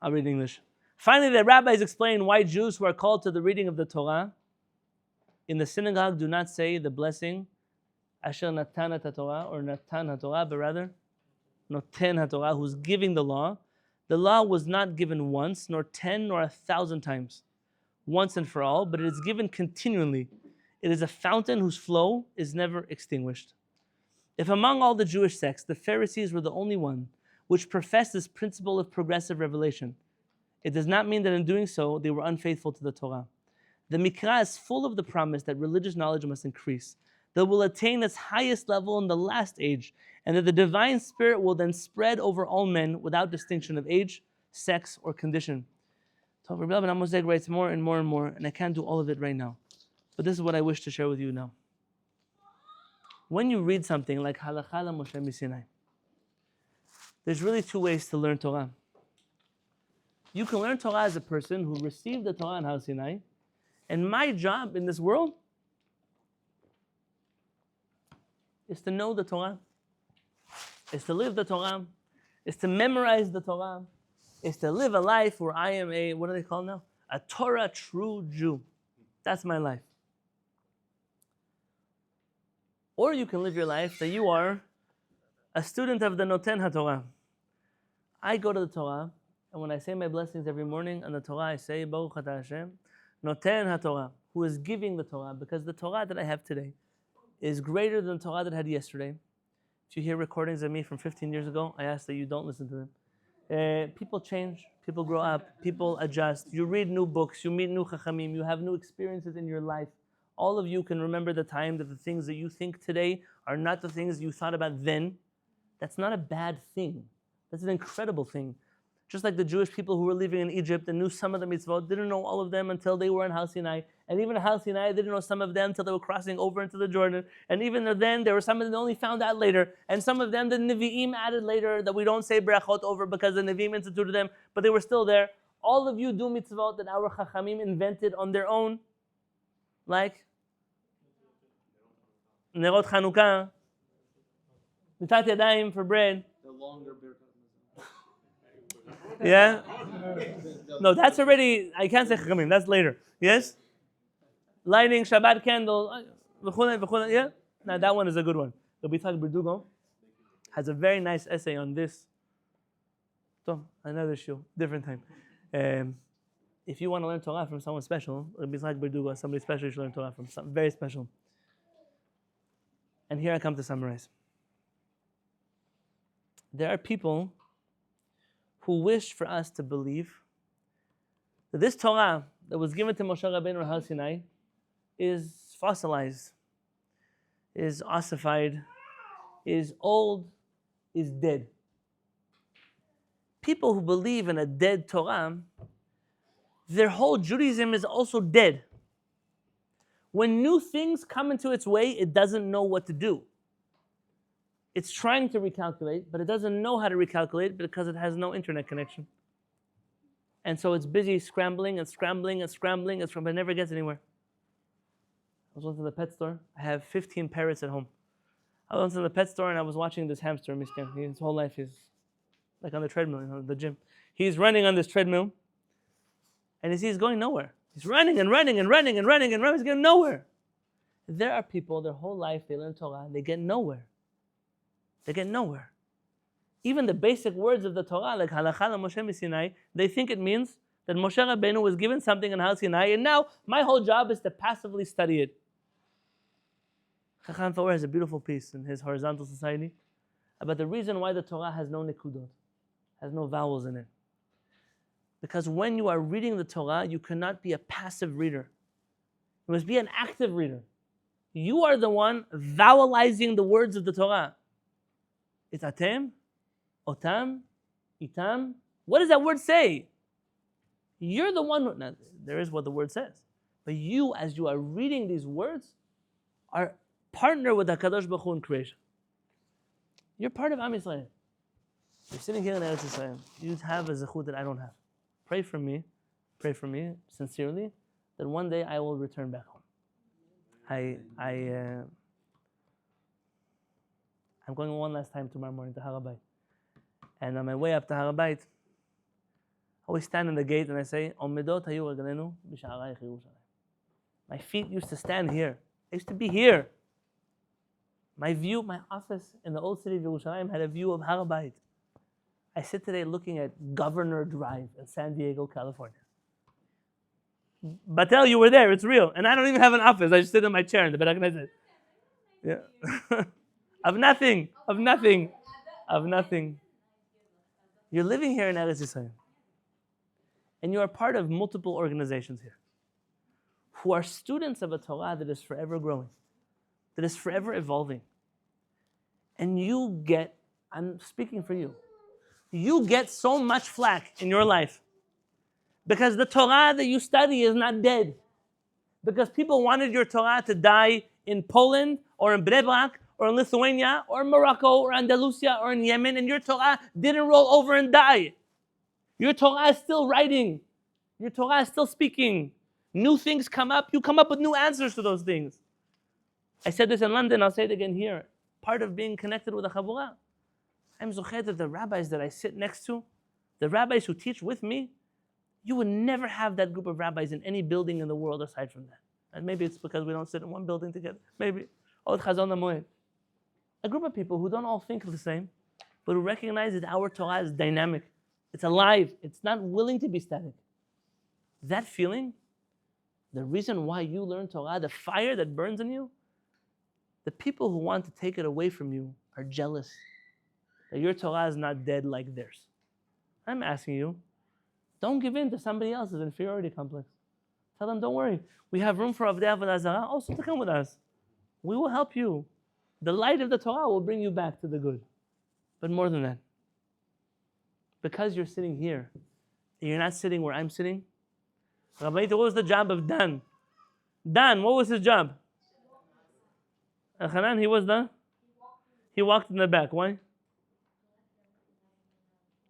I'll read English. Finally, the rabbis explain why Jews who are called to the reading of the Torah in the synagogue do not say the blessing Asher Natan Torah or Natan Torah, but rather Noten Torah, who's giving the law. The law was not given once, nor 10, nor 1,000 times, once and for all, but it is given continually. It is a fountain whose flow is never extinguished. If among all the Jewish sects, the Pharisees were the only one which professed this principle of progressive revelation, it does not mean that in doing so, they were unfaithful to the Torah. The Mikra is full of the promise that religious knowledge must increase, that will attain its highest level in the last age, and that the divine spirit will then spread over all men without distinction of age, sex, or condition. So Rabbi Moshe writes more and more and more, and I can't do all of it right now. But this is what I wish to share with you now. When you read something like Halachah Moshe MiSinai, there's really two ways to learn Torah. You can learn Torah as a person who received the Torah on Sinai, and my job in this world is to know the Torah, is to live the Torah, is to memorize the Torah, is to live a life where I am a, what do they call now? A Torah true Jew. That's my life. Or you can live your life that you are a student of the Noten HaTorah. I go to the Torah, and when I say my blessings every morning on the Torah, I say, Baruch Atah Hashem, Noten HaTorah, who is giving the Torah, because the Torah that I have today is greater than the Torah that I had yesterday. If you hear recordings of me from 15 years ago, I ask that you don't listen to them. People change, people grow up, people adjust. You read new books, you meet new Chachamim, you have new experiences in your life. All of you can remember the time that the things that you think today are not the things you thought about then. That's not a bad thing. That's an incredible thing. Just like the Jewish people who were living in Egypt and knew some of the mitzvot, didn't know all of them until they were in Sinai. And even in Sinai, they didn't know some of them until they were crossing over into the Jordan. And even then, there were some of them that only found out later. And some of them the Nevi'im added later that we don't say brachot over because the Nevi'im instituted them, but they were still there. All of you do mitzvot that our Chachamim invented on their own, like Nerot Chanukah, Nitat Yadayim for bread. The longer beer. Yeah? No, that's already, I can't say Chachamim, that's later. Yes? Lighting Shabbat candle, yeah? Now that one is a good one. Rabbi Kook has a very nice essay on this. So, another show, different time. If you want to learn Torah from someone special, Rabbi Kook, somebody special you should learn Torah from, something very special. And here I come to summarize. There are people who wish for us to believe that this Torah that was given to Moshe Rabbenu on Sinai is fossilized, is ossified, is old, is dead. People who believe in a dead Torah, their whole Judaism is also dead. When new things come into its way, it doesn't know what to do. It's trying to recalculate, but it doesn't know how to recalculate because it has no internet connection. And so it's busy scrambling and scrambling and scrambling, but it never gets anywhere. I was once in the pet store. I have 15 parrots at home. I was once in the pet store and I was watching this hamster, Miskin. His whole life is like on the treadmill, the gym. He's running on this treadmill and he's going nowhere. He's running and running and running and running and running. He's getting nowhere. There are people, their whole life, they learn Torah, they get nowhere. They get nowhere. Even the basic words of the Torah, like Halachah Moshe MiSinai, they think it means that Moshe Rabbenu was given something on Sinai, and now my whole job is to passively study it. Chacham Fawar has a beautiful piece in his Horizontal Society about the reason why the Torah has no nekudot, has no vowels in it. Because when you are reading the Torah, you cannot be a passive reader. You must be an active reader. You are the one vowelizing the words of the Torah. It's atem, otam, itam. What does that word say? You're the one who, now, there is what the word says. But you, as you are reading these words, are partner with HaKadosh Baruch Hu in creation. You're part of Am Yisrael. You're sitting here in Eretz Yisrael. You have a zechut that I don't have. Pray for me sincerely, that one day I will return back home. I'm going one last time tomorrow morning to Har HaBayit. And on my way up to Har HaBayit, always stand in the gate and I say, Omidot hayu reglenu b'sha'arayich Yerushalayim. My feet used to stand here. I used to be here. My view, my office in the old city of Yerushalayim had a view of Har Bayit. I sit today looking at Governor Drive in San Diego, California. Batel, you were there. It's real. And I don't even have an office. I just sit in my chair in the Beit HaKnesset. Yeah. Of nothing. Of nothing. Of nothing. You're living here in Eretz Yisrael. And you are part of multiple organizations here who are students of a Torah that is forever growing, that is forever evolving. And you get, I'm speaking for you, you get so much flack in your life because the Torah that you study is not dead. Because people wanted your Torah to die in Poland or in Bnei Brak or in Lithuania or in Morocco or Andalusia or in Yemen, and your Torah didn't roll over and die. Your Torah is still writing. Your Torah is still speaking. New things come up. You come up with new answers to those things. I said this in London. I'll say it again here. Part of being connected with a Ḥabura. I'm zocher that the rabbis that I sit next to, the rabbis who teach with me, you would never have that group of rabbis in any building in the world aside from that. And maybe it's because we don't sit in one building together. Maybe. A group of people who don't all think the same, but who recognize that our Torah is dynamic. It's alive. It's not willing to be static. That feeling, the reason why you learn Torah, the fire that burns in you, the people who want to take it away from you are jealous that your Torah is not dead like theirs. I'm asking you, don't give in to somebody else's inferiority complex. Tell them, don't worry. We have room for Avdei Avodah Zarah also to come with us. We will help you. The light of the Torah will bring you back to the good. But more than that, because you're sitting here, and you're not sitting where I'm sitting, Rabbi, what was the job of Dan? Dan, what was his job? Hanan, he was the? He walked in the back. Why?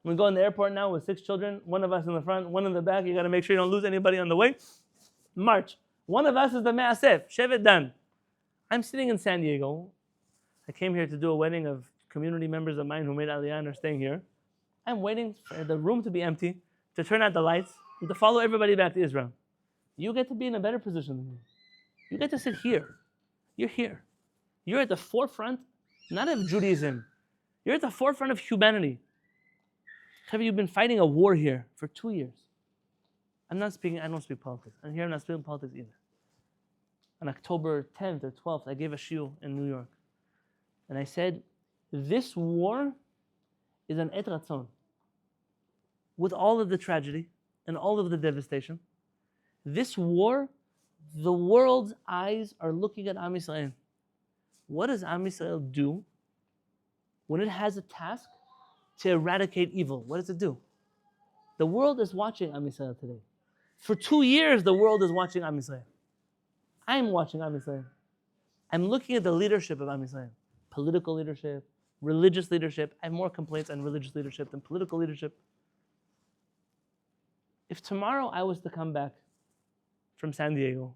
We go in the airport now with 6 children, one of us in the front, one in the back. You got to make sure you don't lose anybody on the way. March. One of us is the Me'asef, Shevet Dan. I'm sitting in San Diego. I came here to do a wedding of community members of mine who made Aliyah and are staying here. I'm waiting for the room to be empty, to turn out the lights, and to follow everybody back to Israel. You get to be in a better position than me. You get to sit here. You're here. You're at the forefront, not of Judaism. You're at the forefront of humanity. You've been fighting a war here for 2 years. I don't speak politics. And here I'm not speaking politics either. On October 10th or 12th, I gave a shiur in New York. And I said, this war is an et ratzon. With all of the tragedy and all of the devastation, this war, the world's eyes are looking at Am Yisrael. What does Am Yisrael do when it has a task to eradicate evil? What does it do? The world is watching Am Yisrael today. For 2 years, the world is watching Am Yisrael. I'm watching Am Yisrael. I'm looking at the leadership of Am Yisrael. Political leadership, religious leadership. I have more complaints on religious leadership than political leadership. If tomorrow I was to come back from San Diego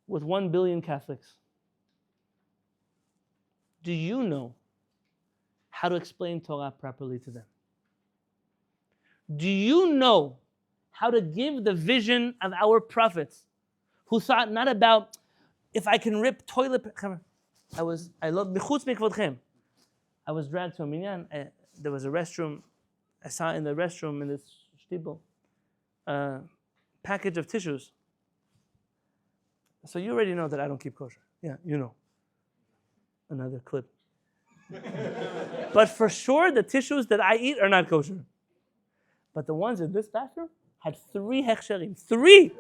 with 1 billion Catholics, do you know how to explain Torah properly to them? Do you know how to give the vision of our prophets who thought not about if I can rip toilet paper? I was dragged to a minyan. There was a restroom. I saw in the restroom in this shtibel package of tissues. So you already know that I don't keep kosher. Yeah, you know. Another clip. But for sure, the tissues that I eat are not kosher. But the ones in this bathroom had 3 hechsherim. 3!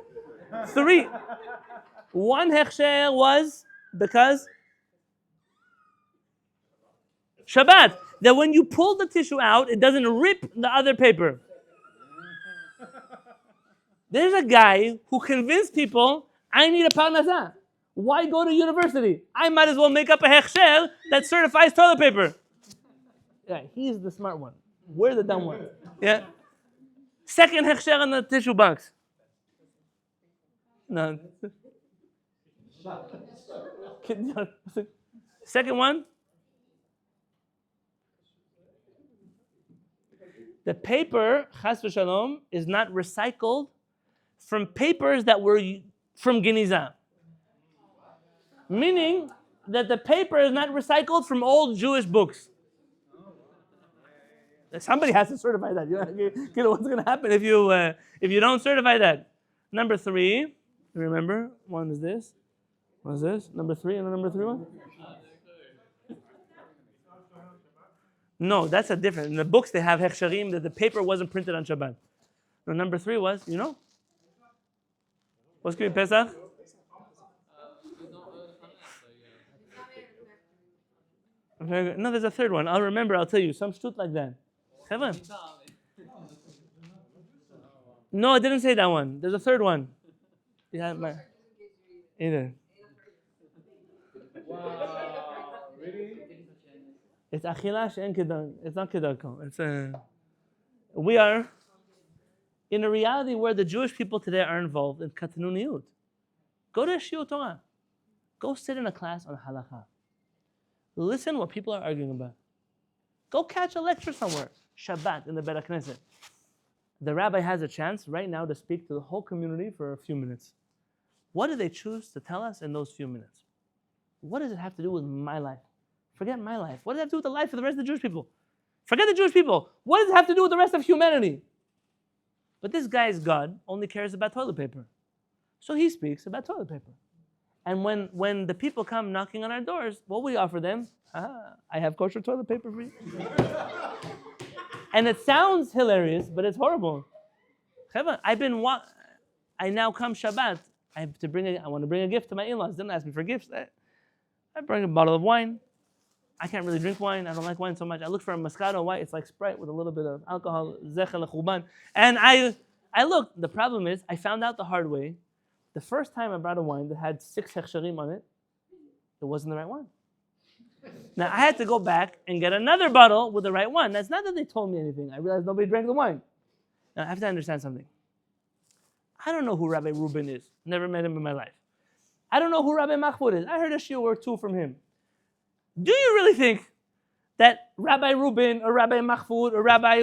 1 hechsher was because Shabbat. That when you pull the tissue out, it doesn't rip the other paper. There's a guy who convinced people, I need a parnasah. Why go to university? I might as well make up a hechsher that certifies toilet paper. Yeah, he's the smart one. We're the dumb ones. Yeah. Second hechsher in the tissue box. No. Second one. The paper, chas v'shalom, is not recycled from papers that were from Geniza. Meaning that the paper is not recycled from old Jewish books. Somebody has to certify that. You know what's going to happen if you don't certify that. Number 3, remember, one is this. What is this? Number 3 and the number 3 one? No, that's a different. In the books they have hechsharim that the paper wasn't printed on Shabbat. No, number 3 was, you know? What's going to be Pesach? No, there's a third one. I'll remember, I'll tell you. Some shtut like that. Heaven. No, I didn't say that one. There's a third one. Yeah, either. Wow, really? It's achila she'en kedar. It's not kedarko. We are in a reality where the Jewish people today are involved in katanuniyut. Go to a Shiur Torah. Go sit in a class on Halachah. Listen what people are arguing about. Go catch a lecture somewhere. Shabbat in the Beit HaKnesset. The rabbi has a chance right now to speak to the whole community for a few minutes. What do they choose to tell us in those few minutes? What does it have to do with my life? Forget my life. What does it have to do with the life of the rest of the Jewish people? Forget the Jewish people. What does it have to do with the rest of humanity? But this guy's God only cares about toilet paper. So he speaks about toilet paper. And when the people come knocking on our doors, what we offer them? I have kosher toilet paper for you. And it sounds hilarious, but it's horrible. I now come Shabbat. I want to bring a gift to my in-laws. Didn't ask me for gifts. I bring a bottle of wine. I can't really drink wine. I don't like wine so much. I look for a Moscato white. It's like Sprite with a little bit of alcohol. Zecher lechuban. And I looked. The problem is, I found out the hard way. The first time I brought a wine that had 6 hechsharim on it, it wasn't the right one. Now I had to go back and get another bottle with the right one. That's not that they told me anything. I realized nobody drank the wine. Now I have to understand something. I don't know who Rabbi Reuben is. Never met him in my life. I don't know who Rabbi Mahfoud is. I heard a shiur or 2 from him. Do you really think that Rabbi Reuben or Rabbi Mahfoud or Rabbi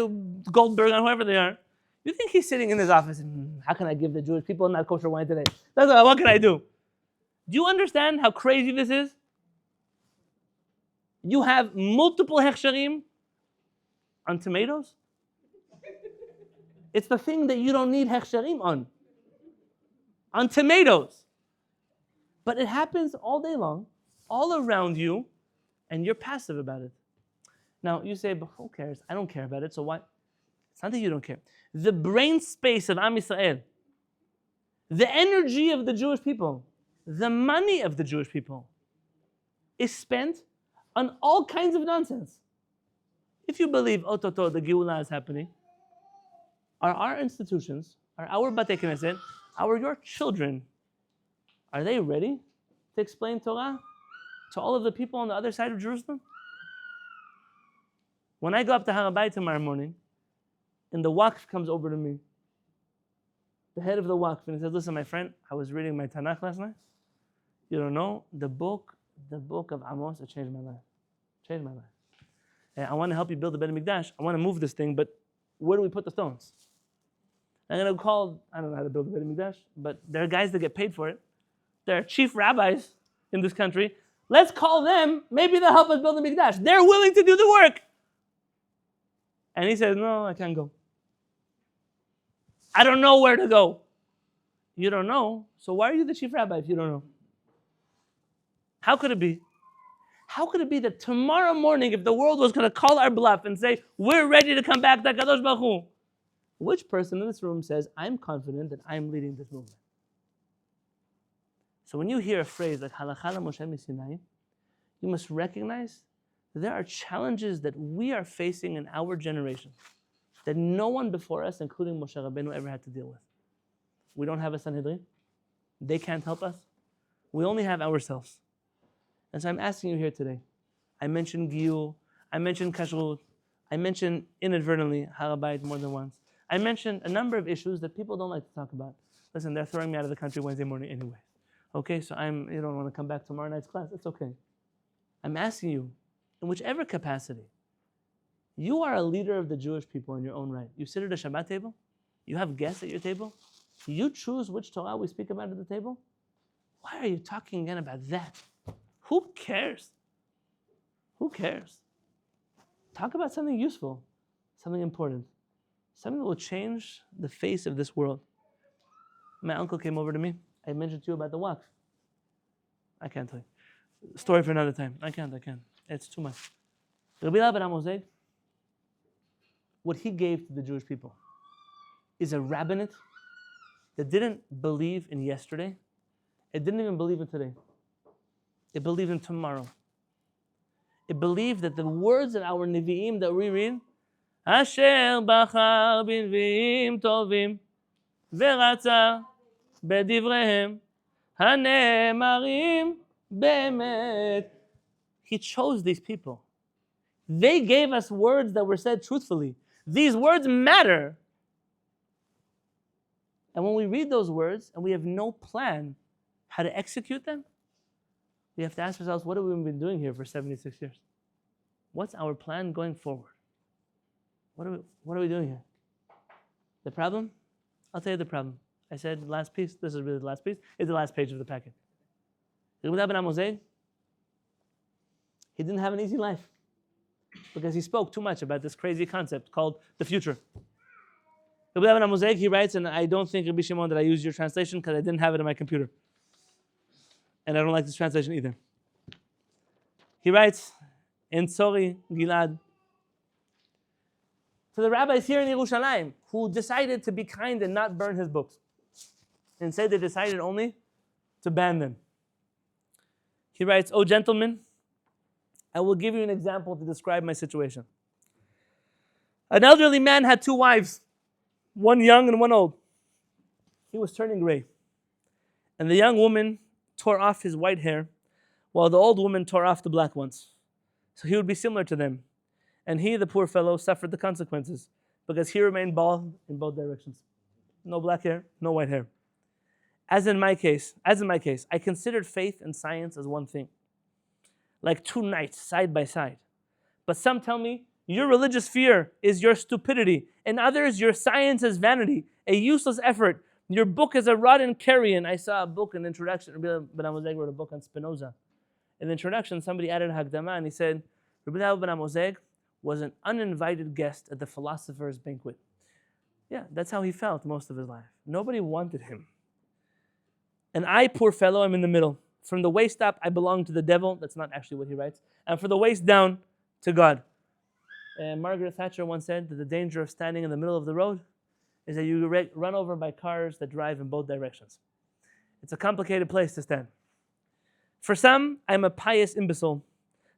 Goldberg or whoever they are, you think he's sitting in his office and how can I give the Jewish people not kosher wine today? What can I do? Do you understand how crazy this is? You have multiple hechsharim on tomatoes. It's the thing that you don't need hechsharim on tomatoes. But it happens all day long, all around you, and you're passive about it. Now, you say, but who cares? I don't care about it, so why? It's not that you don't care. The brain space of Am Yisrael, the energy of the Jewish people, the money of the Jewish people is spent on all kinds of nonsense. If you believe, ototo, the Geulah is happening, are our institutions, are our Batei Knesset, your children, are they ready to explain Torah to all of the people on the other side of Jerusalem? When I go up to Har HaBayit tomorrow morning, and the Waqf comes over to me, the head of the Waqf, and he says, listen, my friend, I was reading my Tanakh last night. You don't know, the book of Amos, it changed my life. Changed my life. And I want to help you build the Beit HaMikdash. I want to move this thing, but where do we put the stones? I'm going to call, I don't know how to build the Beit HaMikdash, but there are guys that get paid for it. There are chief rabbis in this country. Let's call them. Maybe they'll help us build the Mikdash. They're willing to do the work. And he says, no, I can't go. I don't know where to go. You don't know? So why are you the chief rabbi if you don't know? How could it be? How could it be that tomorrow morning, if the world was going to call our bluff and say, we're ready to come back to HaKadosh Baruch Hu, which person in this room says, I'm confident that I'm leading this movement? So when you hear a phrase like Halachah Moshe MiSinai, you must recognize that there are challenges that we are facing in our generation that no one before us, including Moshe Rabbenu, ever had to deal with. We don't have a Sanhedrin. They can't help us. We only have ourselves. And so I'm asking you here today. I mentioned Giyur. I mentioned Kashrut. I mentioned inadvertently Har HaBayit more than once. I mentioned a number of issues that people don't like to talk about. Listen, they're throwing me out of the country Wednesday morning anyway. Okay, so you don't want to come back tomorrow night's class. It's okay. I'm asking you, in whichever capacity, You are a leader of the Jewish people in your own right. You sit at a Shabbat table. You have guests at your table. You choose which Torah we speak about at the table. Why are you talking again about that? Who cares? Who cares? Talk about something useful, something important, something that will change the face of this world. My uncle came over to me. I mentioned to you about the waqf. I can't tell you. Story for another time. I can't. It's too much. Rabbi Kook, what he gave to the Jewish people is a rabbinate that didn't believe in yesterday. It didn't even believe in today. It believed in tomorrow. It believed that the words of our Nevi'im that we read, Asher bachar b'nvi'im tovim v'ratza b'divrehem hanemarim be'emet. He chose these people. They gave us words that were said truthfully. These words matter. And when we read those words and we have no plan how to execute them, we have to ask ourselves, what have we been doing here for 76 years? What's our plan going forward? What are we doing here? The problem? I'll tell you the problem. I said last piece. This is really the last piece. It's the last page of the packet. He didn't have an easy life because he spoke too much about this crazy concept called the future. He writes, and I don't think, Rabbi Shimon, that I used your translation because I didn't have it in my computer. And I don't like this translation either. He writes in Tzori Gilad to the rabbis here in Yerushalayim who decided to be kind and not burn his books. Instead, they decided only to ban them. He writes, "O gentlemen, I will give you an example to describe my situation. An elderly man had 2 wives, one young and one old. He was turning gray. And the young woman tore off his white hair, while the old woman tore off the black ones. So he would be similar to them. And he, the poor fellow, suffered the consequences, because he remained bald in both directions. No black hair, no white hair. As in my case, I considered faith and science as one thing, like 2 knights side by side. But some tell me, your religious fear is your stupidity, and others, your science is vanity, a useless effort. Your book is a rotten carrion." I saw a book in the introduction. Rabbi Ben Amozeg wrote a book on Spinoza. In the introduction, somebody added Hagdama, and he said, Rabbi Ben Amozeg was an uninvited guest at the philosopher's banquet. Yeah, that's how he felt most of his life. Nobody wanted him. And I, poor fellow, am in the middle. From the waist up, I belong to the devil. That's not actually what he writes. And from the waist down, to God. And Margaret Thatcher once said that the danger of standing in the middle of the road is that you run over by cars that drive in both directions. It's a complicated place to stand. For some, I'm a pious imbecile.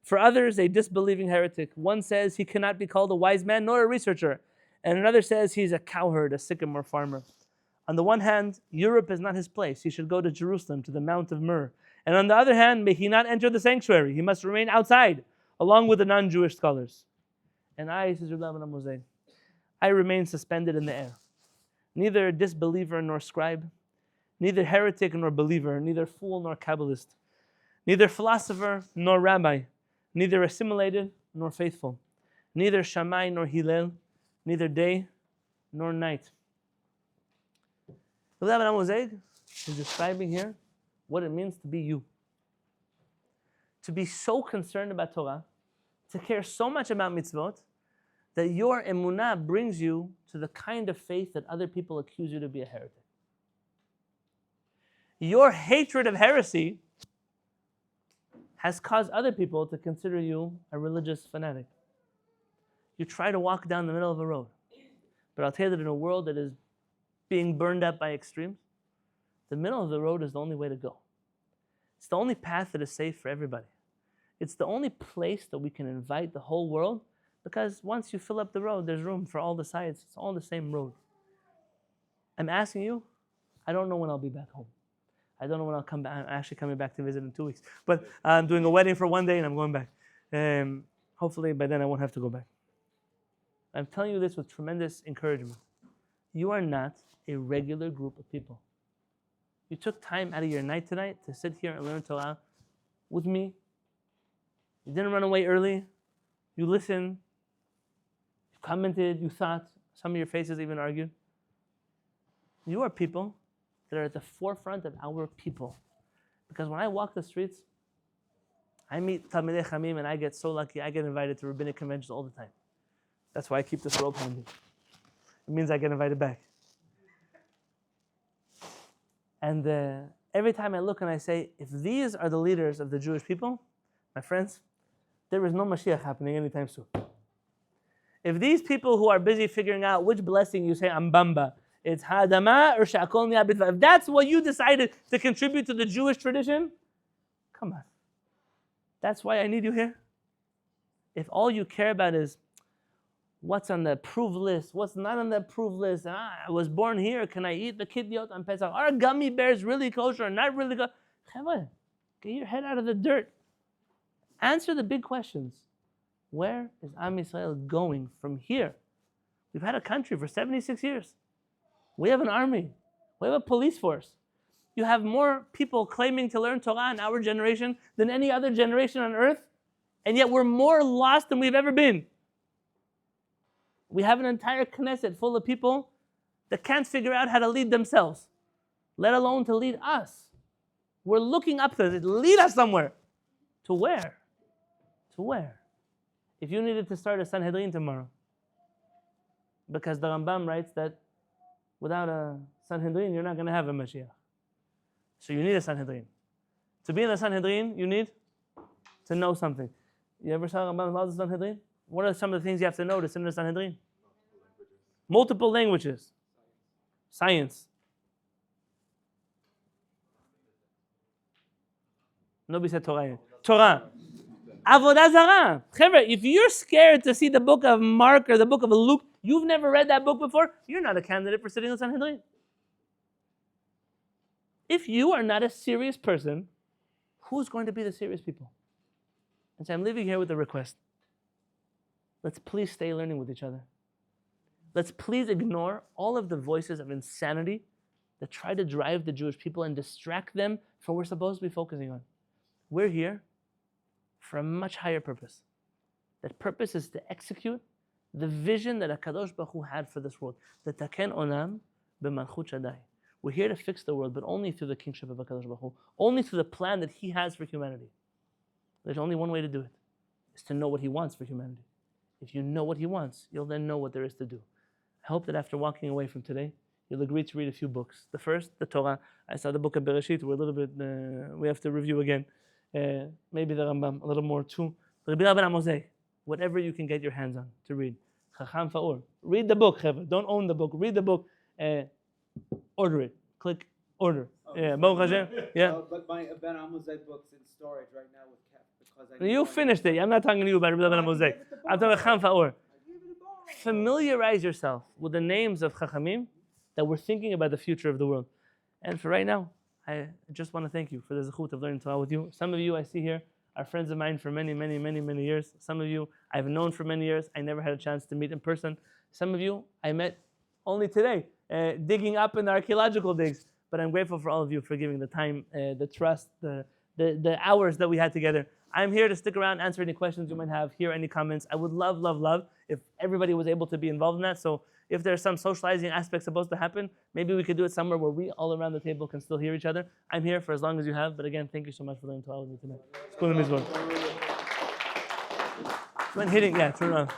For others, a disbelieving heretic. One says he cannot be called a wise man nor a researcher. And another says he's a cowherd, a sycamore farmer. On the one hand, Europe is not his place. He should go to Jerusalem, to the Mount of Myrrh. And on the other hand, may he not enter the sanctuary. He must remain outside, along with the non-Jewish scholars. And I, says Rabbi Moshe, I remain suspended in the air. Neither disbeliever nor scribe, neither heretic nor believer, neither fool nor Kabbalist, neither philosopher nor rabbi, neither assimilated nor faithful, neither Shammai nor Hillel, neither day nor night. Rabbi Moshe is describing here what it means to be you. To be so concerned about Torah, to care so much about mitzvot, that your emunah brings you to the kind of faith that other people accuse you to be a heretic. Your hatred of heresy has caused other people to consider you a religious fanatic. You try to walk down the middle of a road. But I'll tell you that in a world that is being burned up by extremes, the middle of the road is the only way to go. It's the only path that is safe for everybody. It's the only place that we can invite the whole world, because once you fill up the road, there's room for all the sides. It's all the same road. I'm asking you, I don't know when I'll be back home. I don't know when I'll come back. I'm actually coming back to visit in 2 weeks. But I'm doing a wedding for 1 day and I'm going back. Hopefully by then I won't have to go back. I'm telling you this with tremendous encouragement. You are not a regular group of people. You took time out of your night tonight to sit here and learn Torah with me. You didn't run away early. You listened. commented, you thought, some of your faces even argued. You are people that are at the forefront of our people. Because when I walk the streets, I meet Talmidei Chamim and I get so lucky, I get invited to rabbinic conventions all the time. That's why I keep this robe handy. It means I get invited back. And every time I look and I say, if these are the leaders of the Jewish people, my friends, there is no Mashiach happening anytime soon. If these people who are busy figuring out which blessing you say Ambamba, it's Hadama or Shakol Ni'abitva, if that's what you decided to contribute to the Jewish tradition, come on. That's why I need you here. If all you care about is what's on the approved list, what's not on the approved list, I was born here, can I eat the kidyot on Pesach? Are gummy bears really kosher or not really kosher? Get your head out of the dirt. Answer the big questions. Where is Am Yisrael going from here? We've had a country for 76 years. We have an army. We have a police force. You have more people claiming to learn Torah in our generation than any other generation on earth, and yet we're more lost than we've ever been. We have an entire Knesset full of people that can't figure out how to lead themselves, let alone to lead us. We're looking up to it. Lead us somewhere. To where? To where? If you needed to start a Sanhedrin tomorrow, because the Rambam writes that without a Sanhedrin, you're not going to have a Mashiach. So you need a Sanhedrin. To be in a Sanhedrin, you need to know something. You ever saw Rambam's laws of Sanhedrin? What are some of the things you have to know to sit in a Sanhedrin? Multiple languages. Science. Nobody said Torah yet. Torah. Avodah Zarah. If you're scared to see the book of Mark or the book of Luke, you've never read that book before, you're not a candidate for sitting in Sanhedrin. If you are not a serious person, who's going to be the serious people? And so I'm leaving here with a request. Let's please stay learning with each other. Let's please ignore all of the voices of insanity that try to drive the Jewish people and distract them from what we're supposed to be focusing on. We're here for a much higher purpose. That purpose is to execute the vision that HaKadosh Baruch Hu had for this world. L'taken olam b'malchut Shaddai. We're here to fix the world, but only through the kingship of HaKadosh Baruch Hu. Only through the plan that He has for humanity. There's only one way to do it. Is to know what He wants for humanity. If you know what He wants, you'll then know what there is to do. I hope that after walking away from today, you'll agree to read a few books. The first, the Torah. I saw the book of Bereshit. We're a little bit, we have to review again. Maybe the Rambam, a little more too. Whatever you can get your hands on to read. Chacham Fa'ur. Read the book, Chevra. Don't own the book. Read the book. Order it. Click order. Yeah, Baruch Hashem. Yeah. But my Ben Amozeh book's in storage right now with Kef because You finished it. I'm not talking to you about Rabbi Ben Amozeh. I'm talking about Chacham Fa'ur. Familiarize yourself with the names of Chachamim that we're thinking about the future of the world. And for right now, I just want to thank you for the zechut of learning Torah with you. Some of you I see here are friends of mine for many, many, many, many years. Some of you I've known for many years. I never had a chance to meet in person. Some of you I met only today, digging up in the archaeological digs. But I'm grateful for all of you for giving the time, the trust, the hours that we had together. I'm here to stick around, answer any questions you might have, hear any comments. I would love, love, love if everybody was able to be involved in that. So if there's some socializing aspect supposed to happen, maybe we could do it somewhere where we all around the table can still hear each other. I'm here for as long as you have. But again, thank you so much for learning Torah with me tonight. It's cool to meet you. When hitting, yeah, turn around.